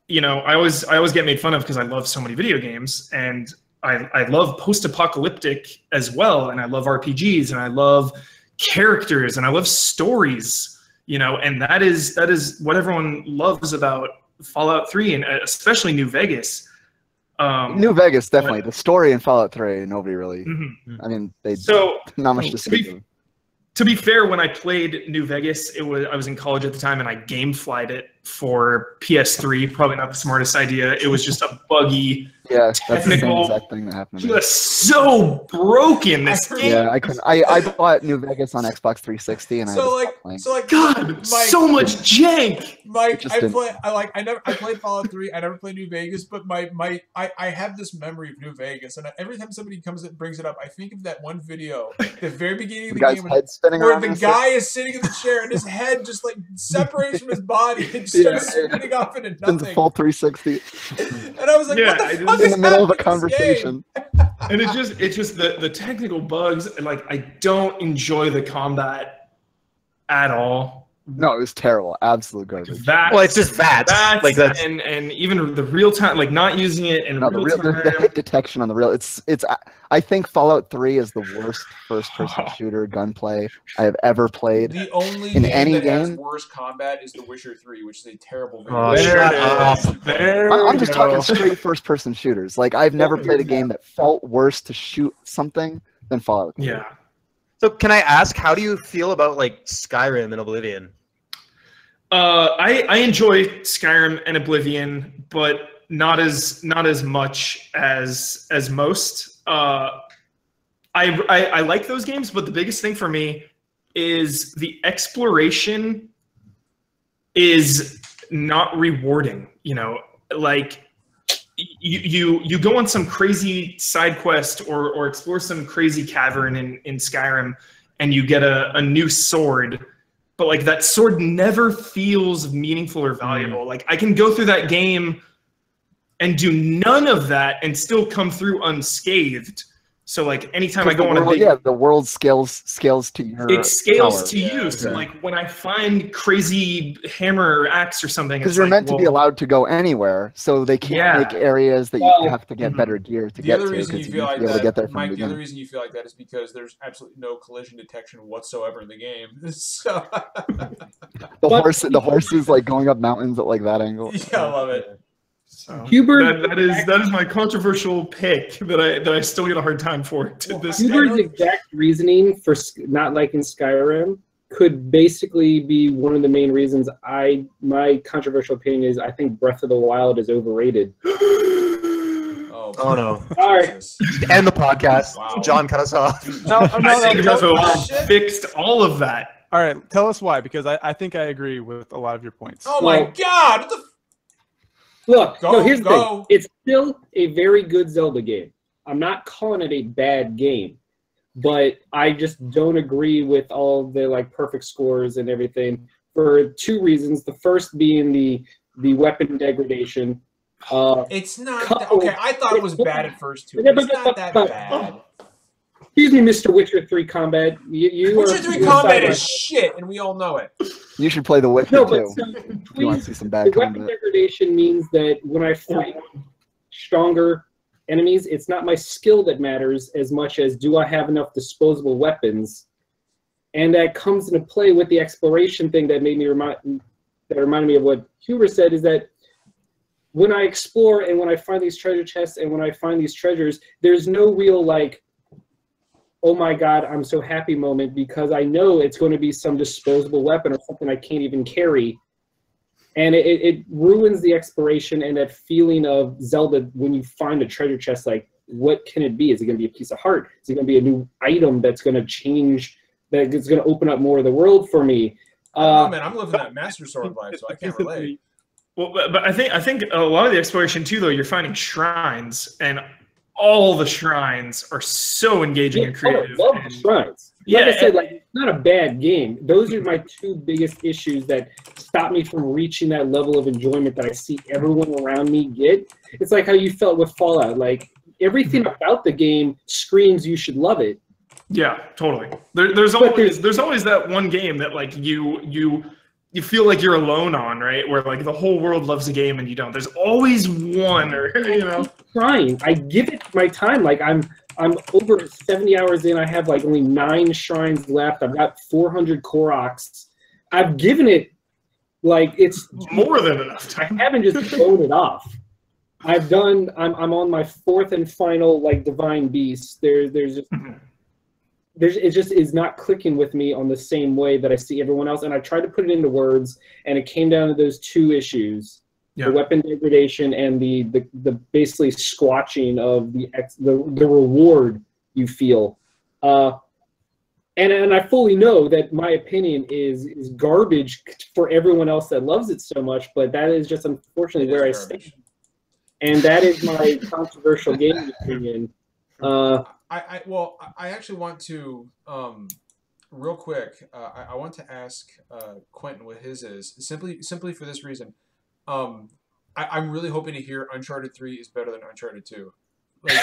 I always get made fun of because I love so many video games, and I love post-apocalyptic as well, and I love RPGs, and I love characters, and I love stories, and that is what everyone loves about Fallout 3, and especially New Vegas. New Vegas, definitely. The story in Fallout 3, nobody really... I mean, not much to speak of. To be fair, when I played New Vegas, I was in college at the time, and I gameflied it for PS3. Probably not the smartest idea. It was just a buggy, that's the same technical, exact thing that happened to me. just so broken. This game. Yeah, I couldn't. I bought New Vegas on Xbox 360, and God, so much jank. Mike, I played Fallout 3. I never played New Vegas, but I have this memory of New Vegas, and every time somebody comes and brings it up, I think of that one video, the very beginning of the game, where the guy is sitting in the chair and his head just separates from his body and just starts spinning off into nothing. It's a full 360. And I was like, what the fuck in the middle of a conversation. And it's just the technical bugs. I don't enjoy the combat at all. No, it was terrible. Absolute garbage. It's just VATS. And even the real time, not using it in real time. The hit detection on the real. I think Fallout 3 is the worst first-person shooter gunplay I have ever played. The only in game any that game has worse combat is The Witcher 3, which is a terrible game. I'm just talking straight first-person shooters. I've never played a game that felt worse to shoot something than Fallout 3. Yeah. So can I ask, how do you feel about Skyrim and Oblivion? I enjoy Skyrim and Oblivion, but not as much as most. I like those games, but the biggest thing for me is the exploration is not rewarding. You go on some crazy side quest or explore some crazy cavern in Skyrim, and you get a new sword, but that sword never feels meaningful or valuable. I can go through that game and do none of that and still come through unscathed. So anytime I go on a big, the world scales to your power. you. So when I find crazy hammer or axe or something, because you're meant to be allowed to go anywhere, so they can't make areas that you have to get better gear to get to. The other reason you feel like that, Mike, the other reason you feel like that is because there's absolutely no collision detection whatsoever in the game. So the horse is going up mountains at that angle. Yeah, I love it. So that is my controversial pick that I still get a hard time for to this day. Huber's exact reasoning for not liking Skyrim could basically be one of the main reasons. My controversial opinion is I think Breath of the Wild is overrated. Oh Oh no! All right. End the podcast. Wow. John, cut us off. I think Defo fixed all of that. All right, tell us why, because I think I agree with a lot of your points. Oh my God! What the Look, Go, no, here's the go. thing. It's still a very good Zelda game. I'm not calling it a bad game, but I just don't agree with all the like perfect scores and everything for two reasons. The first being the weapon degradation. It's not okay. I thought it was bad at first too. It's not that bad. Excuse me, Mr. Witcher 3 Combat. Witcher 3 Combat is shit, and we all know it. You should play The Witcher No, too. but If you want to see some the bad weapon combat. degradation means that when I fight stronger enemies, it's not my skill that matters as much as do I have enough disposable weapons, and that comes into play with the exploration thing that reminded me of what Huber said, is that when I explore and when I find these treasure chests and when I find these treasures, there's no real like, oh my God, I'm so happy moment, because I know it's going to be some disposable weapon or something I can't even carry. And it ruins the exploration and that feeling of Zelda when you find a treasure chest, like, what can it be? Is it going to be a piece of heart? Is it going to be a new item that's going to change, that is going to open up more of the world for me? Oh man, I'm living that Master Sword life, so I can't relate. Well, but I think a lot of the exploration too, though, you're finding shrines, and all the shrines are so engaging and creative. I love the shrines. Like I said, like, it's not a bad game. Those are my two biggest issues that stop me from reaching that level of enjoyment that I see everyone around me get. It's like how you felt with Fallout. Like, everything about the game screams you should love it. Yeah, totally. There's always that one game that like you feel like you're alone on, right? Where like the whole world loves a game and you don't. There's always one, or Trying. I give it my time. Like I'm over 70 hours in. I have like only 9 shrines left. I've got 400 Koroks. I've given it like it's more than enough time. I haven't just thrown it off. I'm on my 4th and final like Divine Beast. It just is not clicking with me on the same way that I see everyone else. And I tried to put it into words, and it came down to those two issues. Yeah. The weapon degradation and the basically squatching of the reward you feel. And I fully know that my opinion is garbage for everyone else that loves it so much, but that is just unfortunately where I stand. And that is my controversial game opinion. I actually want to real quick. I want to ask Quentin what his is simply for this reason. I'm really hoping to hear Uncharted 3 is better than Uncharted 2. Like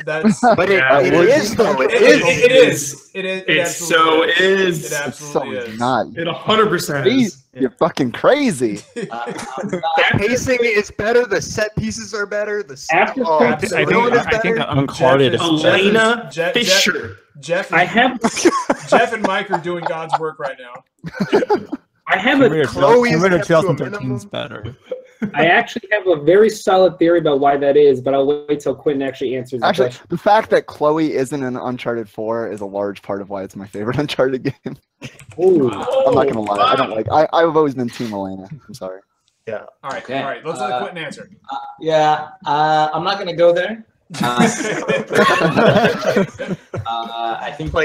that's. But it is though. It is. It so is. It absolutely is. Not. It 100% is. You're fucking crazy. The pacing is better. The set pieces are better. I think Uncharted is Elena Fisher. Jeff and Mike are doing God's work right now. I have a Chloe's 2013 is better. I actually have a very solid theory about why that is, but I'll wait till Quentin actually answers the question. The fact that Chloe isn't in Uncharted 4 is a large part of why it's my favorite Uncharted game. Ooh. I'm not gonna lie. I don't like. I've always been Team Elena. I'm sorry. Yeah. All right. Okay. All right. Let's let Quentin answer. I'm not gonna go there. I think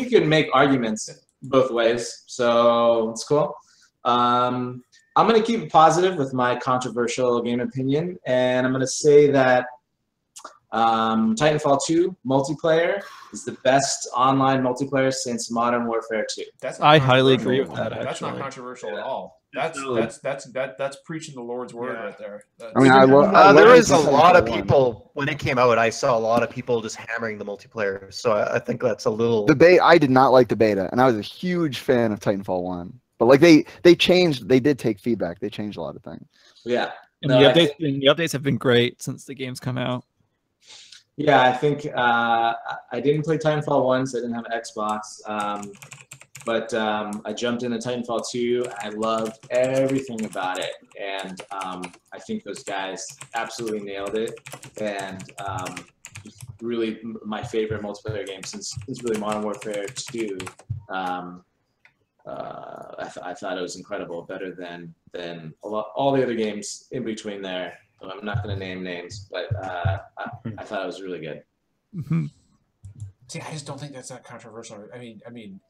you can make arguments both ways, so it's cool. I'm going to keep it positive with my controversial game opinion, and I'm going to say that Titanfall 2 multiplayer is the best online multiplayer since Modern Warfare 2. I highly agree with that. That's not controversial at all. That's preaching the Lord's word right there. I mean, there was a lot of people when it came out. I saw a lot of people just hammering the multiplayer. So I think that's a little. I did not like the beta, and I was a huge fan of Titanfall 1. But like they changed, they did take feedback. They changed a lot of things. Yeah, and the updates have been great since the game's come out. Yeah, I think I didn't play Titanfall 1, so I didn't have an Xbox. But I jumped into Titanfall 2. I loved everything about it, and I think those guys absolutely nailed it. And really, my favorite multiplayer game since really Modern Warfare 2. I thought it was incredible, better than all the other games in between there. I'm not going to name names, but I thought it was really good. See, I just don't think that's that controversial. I mean,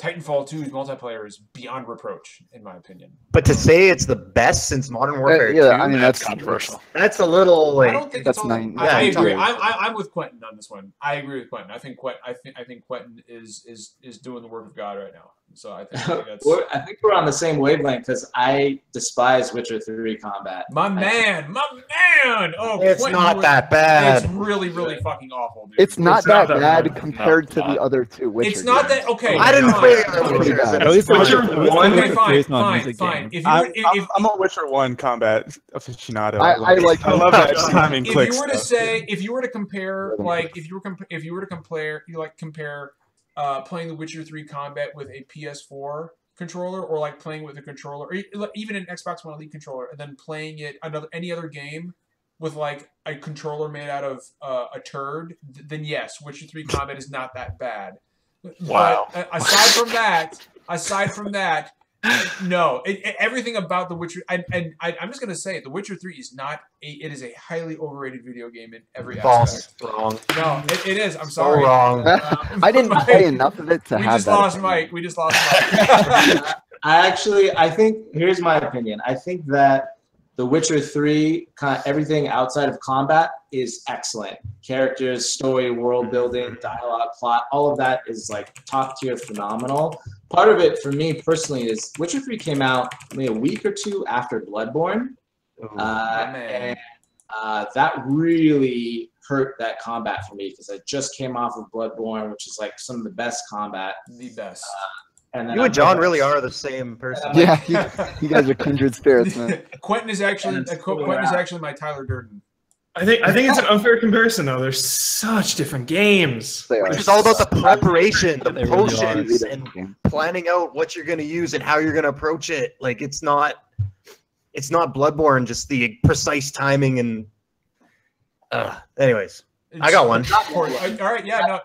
Titanfall 2's multiplayer is beyond reproach, in my opinion. But to say it's the best since Modern Warfare 2, I mean that's controversial. That's a little like. I don't think that's it's all. nine. I agree. Yeah. I'm with Quentin on this one. I agree with Quentin. I think Quentin is doing the work of God right now. So I think that's. I think we're on the same wavelength because I despise Witcher 3 combat. My man. Oh, It's Quentin, not that bad. It's really fucking awful, dude. It's not that that bad bad. compared to the other two Witcher It's not games. that okay. I didn't fine. play Pretty bad. At least Witcher Witcher 1. Okay, It's not a fine. music game. If I'm a Witcher 1 combat aficionado. I like. I love that timing if click you were to stuff. say, if you were to compare, like, if you were to compare, playing The Witcher 3 combat with a PS4 controller, or like playing with a controller, or even an Xbox One Elite controller, and then playing it any other game with like a controller made out of a turd, then yes, Witcher 3 combat is not that bad. Wow. But aside from that, no. Everything about The Witcher, and I'm just gonna say, The Witcher 3 is not it is a highly overrated video game in every aspect. Wrong. No, it is. I'm So sorry. wrong. I didn't play enough of it to We have just that. lost opinion. Mike. We just lost Mike. I think here's my opinion. I think that The Witcher 3, everything outside of combat is excellent. Characters, story, world building, dialogue, plot, all of that is like top tier phenomenal. Part of it for me personally is Witcher 3 came out maybe a week or two after Bloodborne. And that really hurt that combat for me because I just came off of Bloodborne, which is like some of the best combat. The best. And then You and John really are the same person. Yeah, you guys are kindred spirits, man. Quentin is actually my Tyler Durden. I think it's an unfair comparison though. They're such different games. They are. It's all about the preparation, the They really potions, are. and planning out what you're going to use and how you're going to approach it. Like it's not Bloodborne, just the precise timing and. Anyways, I got one. All right, yeah, no.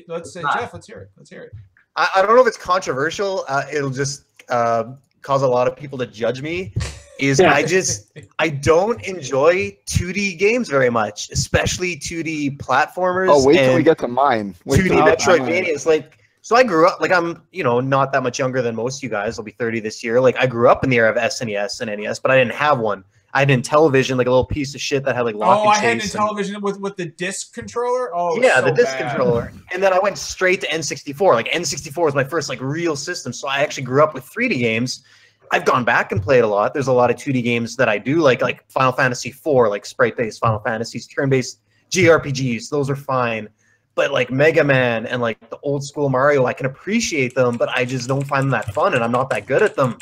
Let's say Jeff. Let's hear it. I don't know if it's controversial. It'll just cause a lot of people to judge me. I don't enjoy 2D games very much, especially 2D platformers. Oh, wait till we get to mine. 2D Metroidvanias. Like, so I grew up, like I'm, not that much younger than most of you guys. I'll be 30 this year. Like I grew up in the era of SNES and NES, but I didn't have one. I had Intellivision, like a little piece of shit that had like lock and I had chase Intellivision with the disc controller. Oh, yeah, so the disc bad. controller. And then I went straight to N64. Like N64 was my first like real system. So I actually grew up with 3D games. I've gone back and played a lot. There's a lot of 2D games that I do like Final Fantasy IV, like sprite-based Final Fantasies, turn-based JRPGs. Those are fine. But like Mega Man and like the old school Mario, I can appreciate them, but I just don't find them that fun, and I'm not that good at them.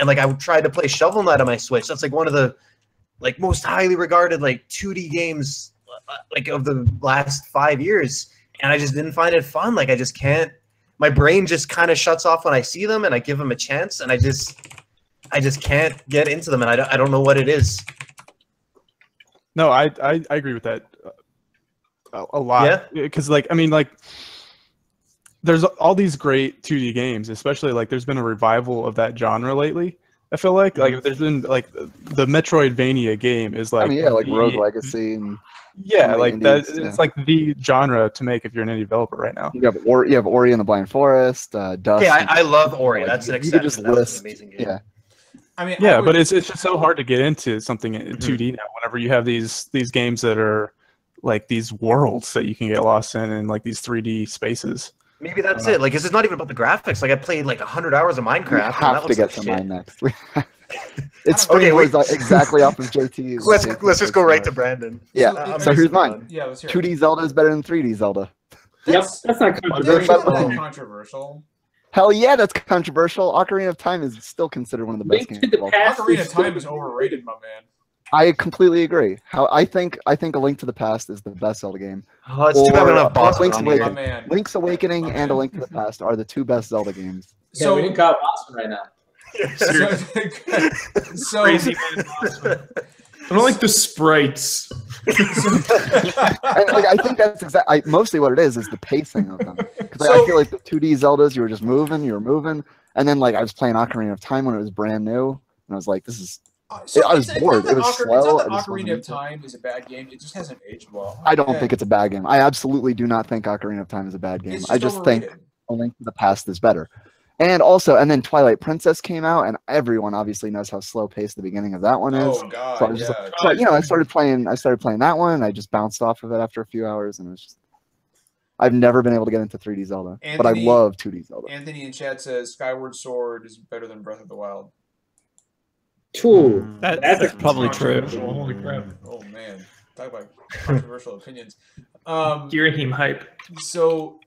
And like I tried to play Shovel Knight on my Switch. That's like one of the like most highly regarded like 2D games like of the last 5 years, and I just didn't find it fun. Like I just can't. My brain just kind of shuts off when I see them, and I give them a chance, and I just can't get into them, and I don't know what it is. No, I agree with that a lot. Yeah? Because there's all these great 2D games, especially like there's been a revival of that genre lately. I feel like there's been like the Metroidvania game is like like Rogue Legacy and like that. indies, It's like the genre to make if you're an indie developer right now. you have Ori and the Blind Forest, Dust. Yeah, I love Ori. That's an you could just exception. That was list. an amazing game. Yeah, I mean, Yeah, but it's just so hard to get into something in 2D now. Whenever you have these games that are like these worlds that you can get lost in, and like these 3D spaces. Maybe that's it. Like, this is not even about the graphics. Like, I played like 100 hours of Minecraft. we and have that to looks get like to shit. mine next. It's Okay, was exactly off of JT's. Let's just go right to Brandon. Yeah. So here's mine. Yeah, let's hear 2D Zelda is better than 3D Zelda. That's not That's controversial. not controversial. Hell yeah, that's controversial. Ocarina of Time is still considered one of the best Link games to of all the time. Past Ocarina is of Time still- is overrated, my man. I completely agree. I think A Link to the Past is the best Zelda game. Oh, it's too bad we don't have Boston Link's on My here. Awakening. man. Link's Awakening and A Link to the Past are the two best Zelda games. Yeah, So we didn't call Boston right now. so Crazy man. I don't like the sprites. And like, I think that's mostly what it is the pacing of them. Because I So- feel like the 2D Zeldas, you were just moving, and then like I was playing Ocarina of Time when it was brand new, and I was like, this is I was bored. It was slow. It's not that Ocarina of Time is a bad game. It just hasn't aged well. I don't think it's a bad game. I absolutely do not think Ocarina of Time is a bad game. I just think A Link to the Past is better. And then Twilight Princess came out, and everyone obviously knows how slow paced the beginning of that one is. Oh god! So I was just I started playing that one, and I just bounced off of it after a few hours, and it was just. I've never been able to get into 3D Zelda, but I love 2D Zelda. Anthony in chat says Skyward Sword is better than Breath of the Wild. True. That's probably true. Holy crap! Oh man, talk about controversial opinions. Girahim hype. So,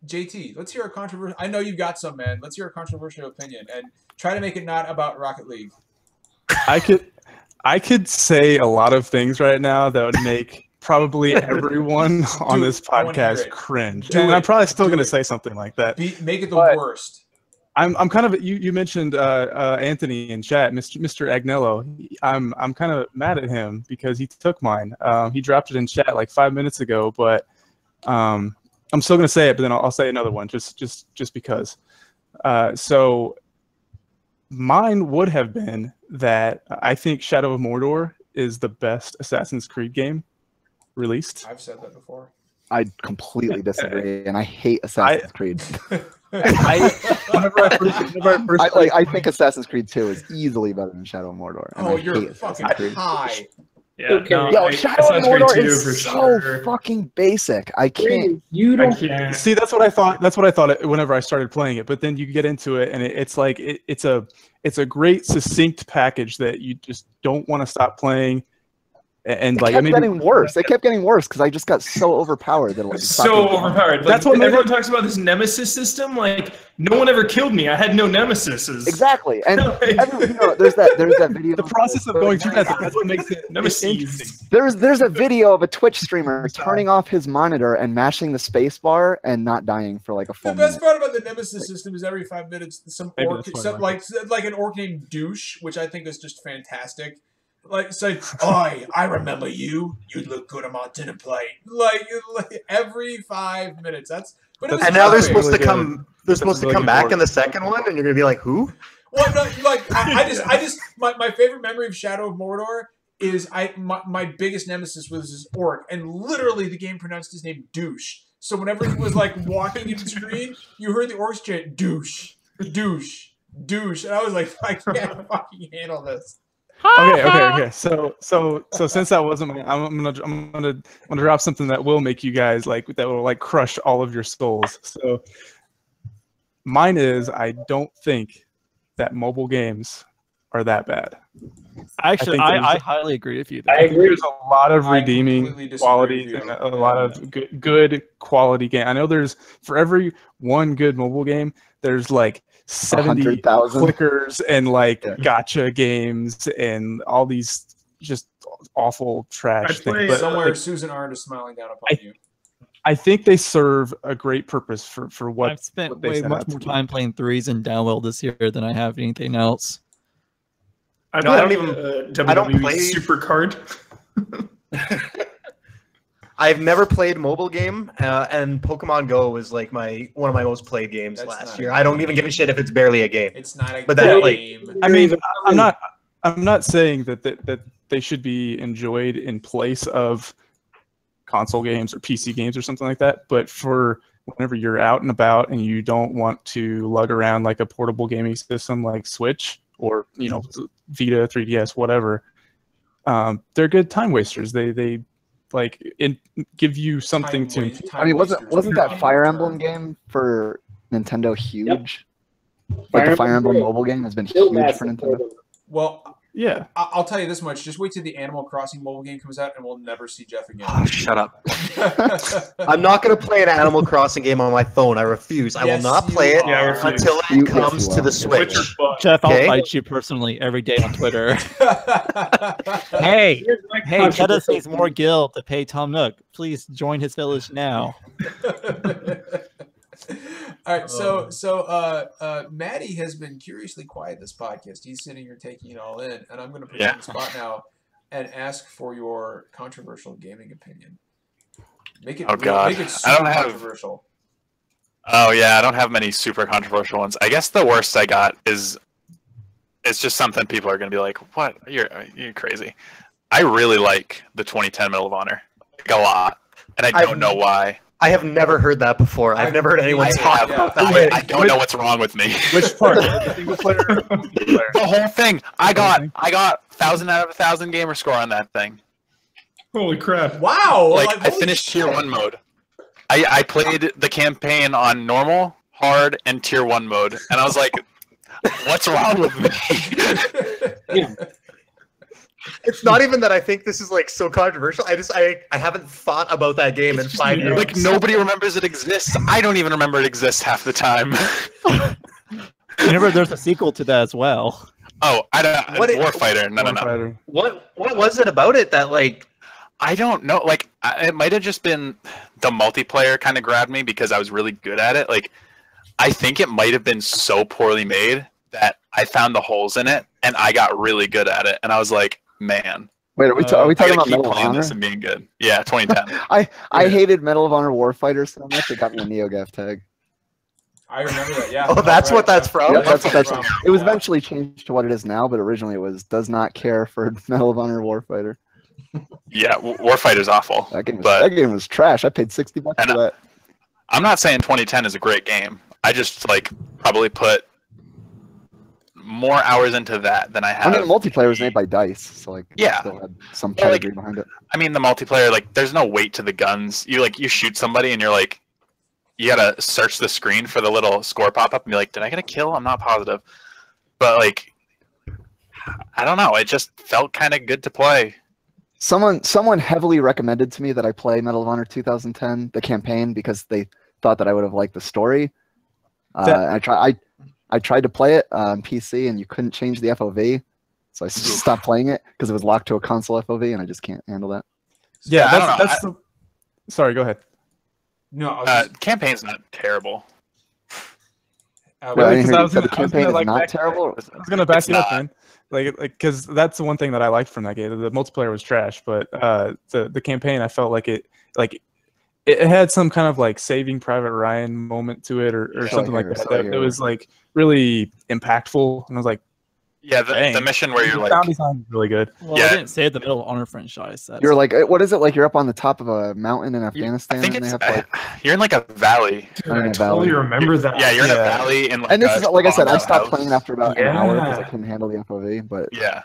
JT, let's hear a controversial. I know you've got some, man. Let's hear a controversial opinion and try to make it not about Rocket League. I could say a lot of things right now that would make probably everyone on this podcast cringe. And I'm probably still going to say something like that. Make it the worst. I'm kind of you mentioned Anthony in chat, Mr. Agnello. I'm kind of mad at him because he took mine. He dropped it in chat like 5 minutes ago, but I'm still going to say it, but then I'll say another one just because. So mine would have been that I think Shadow of Mordor is the best Assassin's Creed game released. I've said that before. I completely disagree, and I hate Assassin's Creed. I think Assassin's Creed 2 is easily better than Shadow of Mordor. And you're fucking high. Yeah, Shadow of Mordor is so fucking basic. I can't. See, that's what I thought. That's what I thought whenever I started playing it. But then you get into it, and it's like it's a great succinct package that you just don't want to stop playing. And it kept getting worse. It kept getting worse because I just got so overpowered that overpowered. That's what everyone talks about, this nemesis system. Like, no one ever killed me. I had no nemesises. Exactly. And there's that video. The process of going through that's what makes it nemesis. There's a video of a Twitch streamer turning off his monitor and mashing the space bar and not dying for like a full minute. The best part about the nemesis system is every 5 minutes some orc, like an orc named Douche, which I think is just fantastic. Like, say, I remember you. You'd look good on my dinner plate. Like every 5 minutes. And now they're supposed to come. They're supposed to come back in the second one, and you're gonna be like, who? Well, no, like my favorite memory of Shadow of Mordor is my biggest nemesis was this orc, and literally the game pronounced his name Douche. So whenever he was like walking in the screen, you heard the orcs chant Douche, Douche, Douche, and I was like, I can't fucking handle this. Okay. So since that wasn't my, I'm gonna drop something that will make you guys that will crush all of your souls. So mine is, I don't think that mobile games are that bad. Actually, I highly agree with you. I agree. There's a lot of redeeming qualities and a lot of good quality game. I know there's, for every one good mobile game, there's like 70 clickers and gotcha games and all these just awful trash things. But somewhere Susan Arndt is smiling down upon you. I think they serve a great purpose for what I've spent way much more time playing threes and downwell this year than I have anything else. I don't play Supercard. I've never played mobile game, and Pokemon Go was like one of my most played games last year. I don't even give a shit if it's barely a game. It's not a game. I mean, I'm not saying that they should be enjoyed in place of console games or PC games or something like that. But for whenever you're out and about and you don't want to lug around like a portable gaming system like Switch or Vita, 3DS, whatever, they're good time wasters. They give you something to. I mean, wasn't that Fire Emblem game for Nintendo huge? Yep. Like the Fire Emblem mobile game has been huge for Nintendo. Well, yeah, I'll tell you this much: just wait till the Animal Crossing mobile game comes out, and we'll never see Jeff again. Oh, shut up! I'm not going to play an Animal Crossing game on my phone. I refuse. I will not play it until it comes to the Switch. Jeff, I'll fight you personally every day on Twitter. Hey, Cheddar needs more guild to pay Tom Nook. Please join his village now. All right, so Maddie has been curiously quiet this podcast. He's sitting here taking it all in, and I'm going to put you on the spot now and ask for your controversial gaming opinion. Make it super controversial. Oh yeah, I don't have many super controversial ones. I guess the worst I got is it's just something people are going to be like, "What? You're crazy." I really like the 2010 Medal of Honor, like, a lot, and I don't know why. I have never heard that before. I've never heard anyone talk about that. I don't know what's wrong with me. Which part? The single player? The whole thing. I got 1,000 out of 1,000 gamer score on that thing. Holy crap! Wow! Like I finished Tier 1 mode. I played the campaign on normal, hard, and Tier 1 mode, and I was like, "What's wrong with me?" It's not even that I think this is like so controversial. I haven't thought about that game in 5 years. Like nobody remembers it exists. I don't even remember it exists half the time. Remember, there's a sequel to that as well. Oh, Warfighter. No. What was it about it that like? I don't know. Like it might have just been the multiplayer kind of grabbed me because I was really good at it. Like I think it might have been so poorly made that I found the holes in it and I got really good at it. And I was like, man. Wait, are we talking about Medal of playing Honor? this and being good. Yeah, 2010. I hated Medal of Honor Warfighter so much it got me a NeoGAF tag. I remember that. Yeah. Oh, that's what that's from. Yeah, that's what that's from. It was eventually changed to what it is now, but originally it was does not care for Medal of Honor Warfighter. Yeah, Warfighter's awful. That game was trash. I paid $60 for that. I'm not saying 2010 is a great game. I just like probably put more hours into that than I have. I mean, the multiplayer was made by DICE, so like yeah, still had some pedigree behind it. I mean, the multiplayer, like, there's no weight to the guns. You shoot somebody and you're like, you gotta search the screen for the little score pop up and be like, did I get a kill? I'm not positive, but like, I don't know. It just felt kind of good to play. Someone heavily recommended to me that I play Medal of Honor 2010, the campaign, because they thought that I would have liked the story. I tried to play it on PC, and you couldn't change the FOV, so I stopped playing it because it was locked to a console FOV, and I just can't handle that. Yeah, that's the. Sorry, go ahead. No, campaign's not terrible. Really? The campaign is not terrible. I was gonna back it up, man. Like, because that's the one thing that I liked from that game. The multiplayer was trash, but the campaign, I felt like it had some kind of like Saving Private Ryan moment to it, or something like that. It was like really impactful, and I was like, yeah, the mission where you're like, sound design is really good. Well, I didn't say the Medal of Honor franchise. You're like, what is it like? You're up on the top of a mountain in Afghanistan. I think and it's, they have, you're in like a valley. Dude, I totally remember that. Yeah, you're in a valley, and like, and this is like I said, I stopped playing after about an hour because I couldn't handle the FOV. But yeah.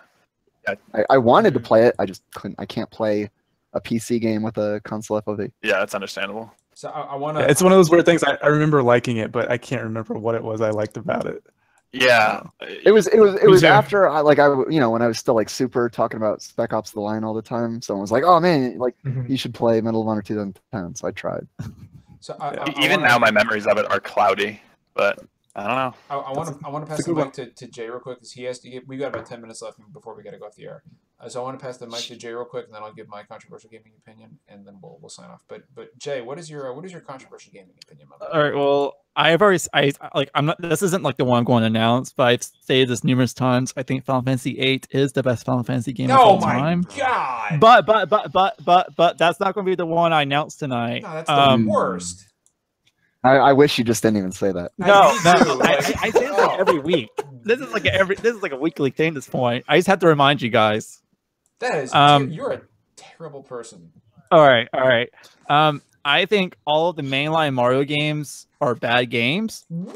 I wanted to play it. I just couldn't. I can't play a PC game with a console FOV. Yeah, that's understandable. So I want to. It's one of those weird things. I remember liking it, but I can't remember what it was I liked about it. Yeah, it was after when I was still like super talking about Spec Ops: The Line all the time. Someone was like, "Oh man, like you should play Medal of Honor 2010." So I tried. So even now, my memories of it are cloudy, but I don't know. I want to pass the mic to Jay real quick because he has to get. We got about 10 minutes left before we got to go off the air. So I want to pass the mic to Jay real quick, and then I'll give my controversial gaming opinion, and then we'll sign off. But Jay, what is your controversial gaming opinion? All right. Well, I'm not. This isn't like the one I'm going to announce, but I've stated this numerous times. I think Final Fantasy VIII is the best Final Fantasy game of all time. Oh my god! But that's not going to be the one I announce tonight. No, that's the worst. I wish you just didn't even say that. No, I say this like every week. This is like a weekly thing at this point. I just have to remind you guys. That is, you're a terrible person. All right. I think all of the mainline Mario games are bad games. And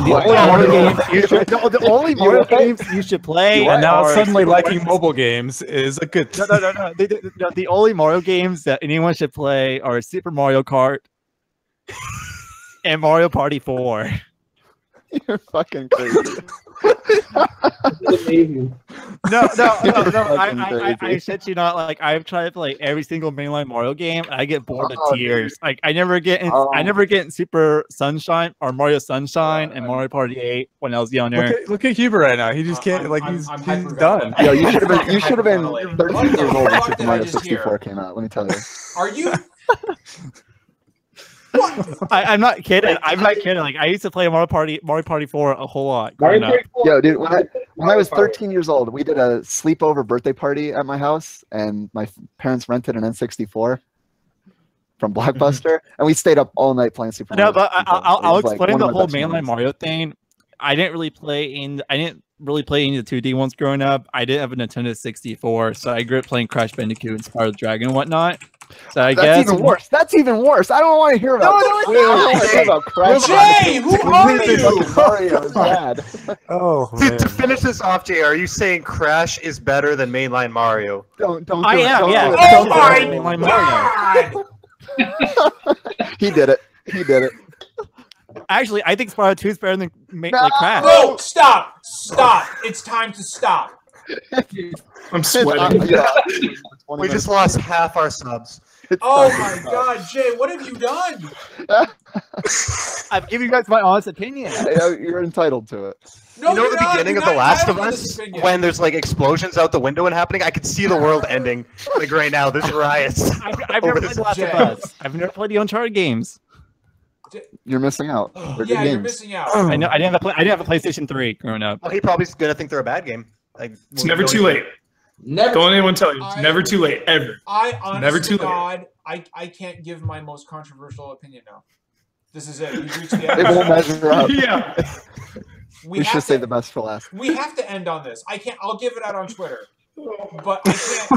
the only Mario games you should play. And now suddenly liking mobile games is a good thing. No. The only Mario games that anyone should play are Super Mario Kart and Mario Party 4. You're fucking crazy. No. I shit you not. Like I've tried to play every single mainline Mario game, and I get bored of tears. Dude. Like I never get in Super Sunshine or Mario Sunshine and Mario Party 8 when I was younger. Look at Huber right now. He just can't. He's done. Yo, you should have been 13 years old when Super Mario 64 came out. Let me tell you. Are you? I'm not kidding. Like I used to play Mario Party 4 a whole lot. Yo, dude, when I was 13 years old, we did a sleepover birthday party at my house, and my parents rented an N64 from Blockbuster, and we stayed up all night playing Super Mario. No, but I'll explain the whole mainline Mario thing. I didn't really play in. I didn't really play any of the 2D ones growing up. I didn't have a Nintendo 64, so I grew up playing Crash Bandicoot and Spyro the Dragon and whatnot. So I guess even worse. That's even worse. I don't want to hear about. No, I don't want to hear about Crash. Jay, who are you? Mario is bad. Oh To finish this off, Jay, are you saying Crash is better than mainline Mario? Don't. I am. Yeah. Oh my God! He did it. He did it. Actually, I think Spyro 2 is better than like Crash. No, stop! It's time to stop. I'm sweating. We just lost half our subs. Oh my God, Jay, what have you done? I've given you guys my honest opinion. You're entitled to it. No, You know you're the not. beginning You're of The not Last of entitled to Us this opinion. when there's like explosions out the window and happening? I could see the world ending. Like right now, there's riots. I've never played The Last of Us. I've never played the Uncharted games. You're missing out. They're good Yeah, you're games. missing out. I know. I didn't have a PlayStation 3 growing up. Well, he probably's gonna think they're a bad game. Like It's never too late. Never. Don't anyone tell you. It's never too late, ever. I honestly, Never too late. God, I can't give my most controversial opinion now. This is it. We've reached the It end. won't measure up. Yeah. We should say the best for last. We have to end on this. I can't. I'll give it out on Twitter, but I can't.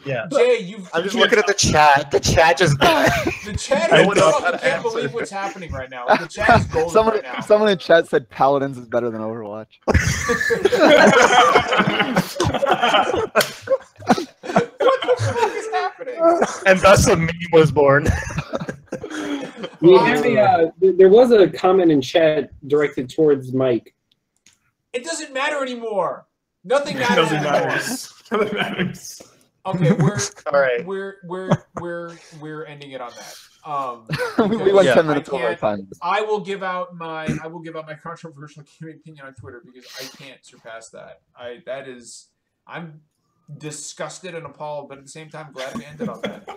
Yeah. Jay, I'm just looking at the chat. The chat just died. The chat I is don't know golden. how I to can't answer. believe what's happening right now. The chat is golden right now. Someone in chat said Paladins is better than Overwatch. What the fuck is happening? And thus a meme was born. There was a comment in chat directed towards Mike. It doesn't matter anymore. Nothing matters Doesn't anymore. matter. Nothing matters. Okay, we're All right. we're ending it on that. We went Yeah. 10 minutes I over our can't- time. I will give out my controversial opinion on Twitter because I can't surpass that. I'm disgusted and appalled, but at the same time glad we ended on that.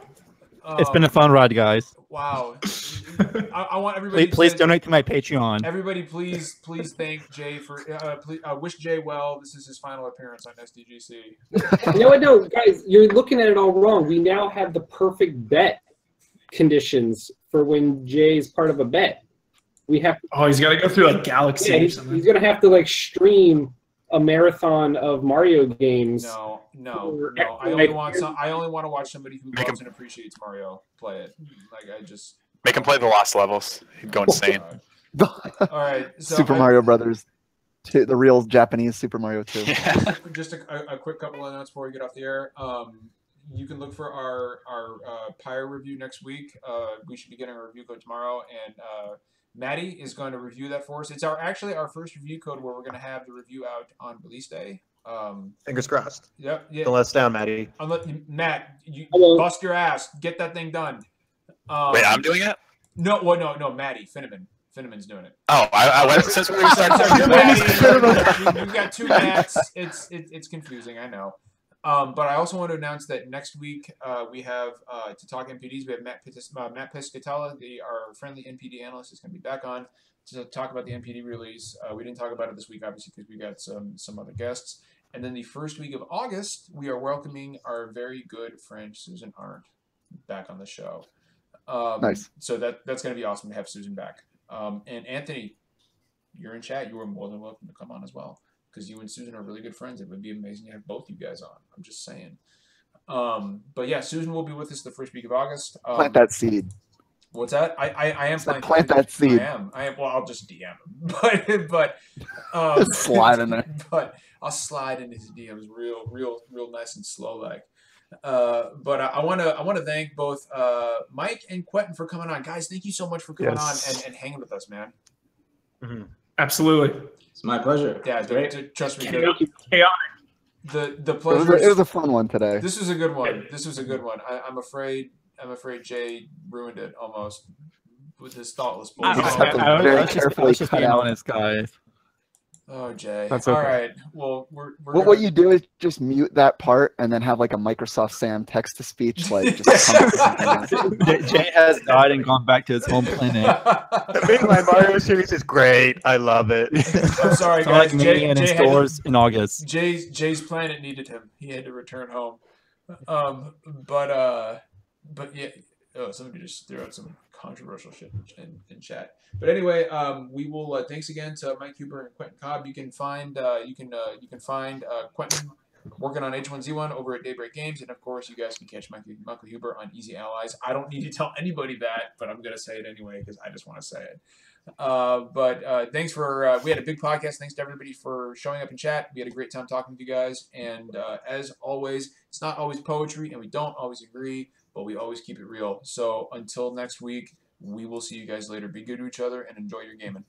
It's been a fun ride, guys. Wow. I want everybody. Please to, donate to my Patreon. Everybody, please thank Jay for. Wish Jay well. This is his final appearance on SDGC. You know what? No, guys, you're looking at it all wrong. We now have the perfect bet conditions for when Jay's part of a bet. We have. Oh, he's got to go through like Galaxy Yeah, or he's something. gonna have to like stream a marathon of Mario games. No. I only want to watch somebody who loves and appreciates Mario play it. Like I just Make him play the lost levels. He'd go insane. all right. So Super Mario Brothers 2, the real Japanese Super Mario 2. Yeah. Just a quick couple of notes before we get off the air. You can look for our Pyre review next week. We should be getting a review code tomorrow, and Maddie is going to review that for us. It's actually our first review code where we're going to have the review out on release day. Fingers crossed. Yep. Yeah. Don't let us down, Maddie. Matt, you Hello. bust your ass. Get that thing done. Wait, I'm doing it? No, Maddie Finneman. Finneman's doing it. Oh, I went since we were Sorry, starting. Maddie. You've got two Matts. It's confusing. I know. But I also want to announce that next week we have to talk MPDs. We have Matt Piscatella, our friendly NPD analyst, is going to be back on to talk about the NPD release. We didn't talk about it this week, obviously, because we got some other guests. And then the first week of August, we are welcoming our very good friend Susan Arndt back on the show. Nice. So that's going to be awesome to have Susan back. And Anthony, you're in chat. You are more than welcome to come on as well, because you and Susan are really good friends. It would be amazing to have both you guys on. I'm just saying. But yeah, Susan will be with us the first week of August. Plant that seed. What's that? I am planting. Plant that seed. I am. Well, I'll just DM him, but Slide in there. But I'll slide into his DMs real nice and slow like. But I want to thank both Mike and Quentin for coming on, guys. Thank you so much for coming on and hanging with us, man. Mm-hmm. Absolutely. It's my pleasure. Yeah, trust me. The It pleasure. was a fun one today. This was a good one. I'm afraid Jay ruined it almost with his thoughtless bullshit. Let's just be honest, guys. Oh, Jay. That's All okay. right. Well, What you do is just mute that part and then have like a Microsoft Sam text to speech, like just come up with something. Jay has died and gone back to his home planet. The mainline Mario series is great. I love it. I'm sorry, It's guys. like me and in stores in August. Jay's planet needed him. He had to return home. But yeah, Oh, somebody just threw out some controversial shit in chat. But anyway, we will. Thanks again to Mike Huber and Quentin Cobb. You can find Quentin working on H1Z1 over at Daybreak Games, and of course, you guys can catch Michael Huber on Easy Allies. I don't need to tell anybody that, but I'm gonna say it anyway because I just want to say it. But thanks for. We had a big podcast. Thanks to everybody for showing up in chat. We had a great time talking with you guys, and as always, it's not always poetry, and we don't always agree, but we always keep it real. So until next week, we will see you guys later. Be good to each other and enjoy your gaming.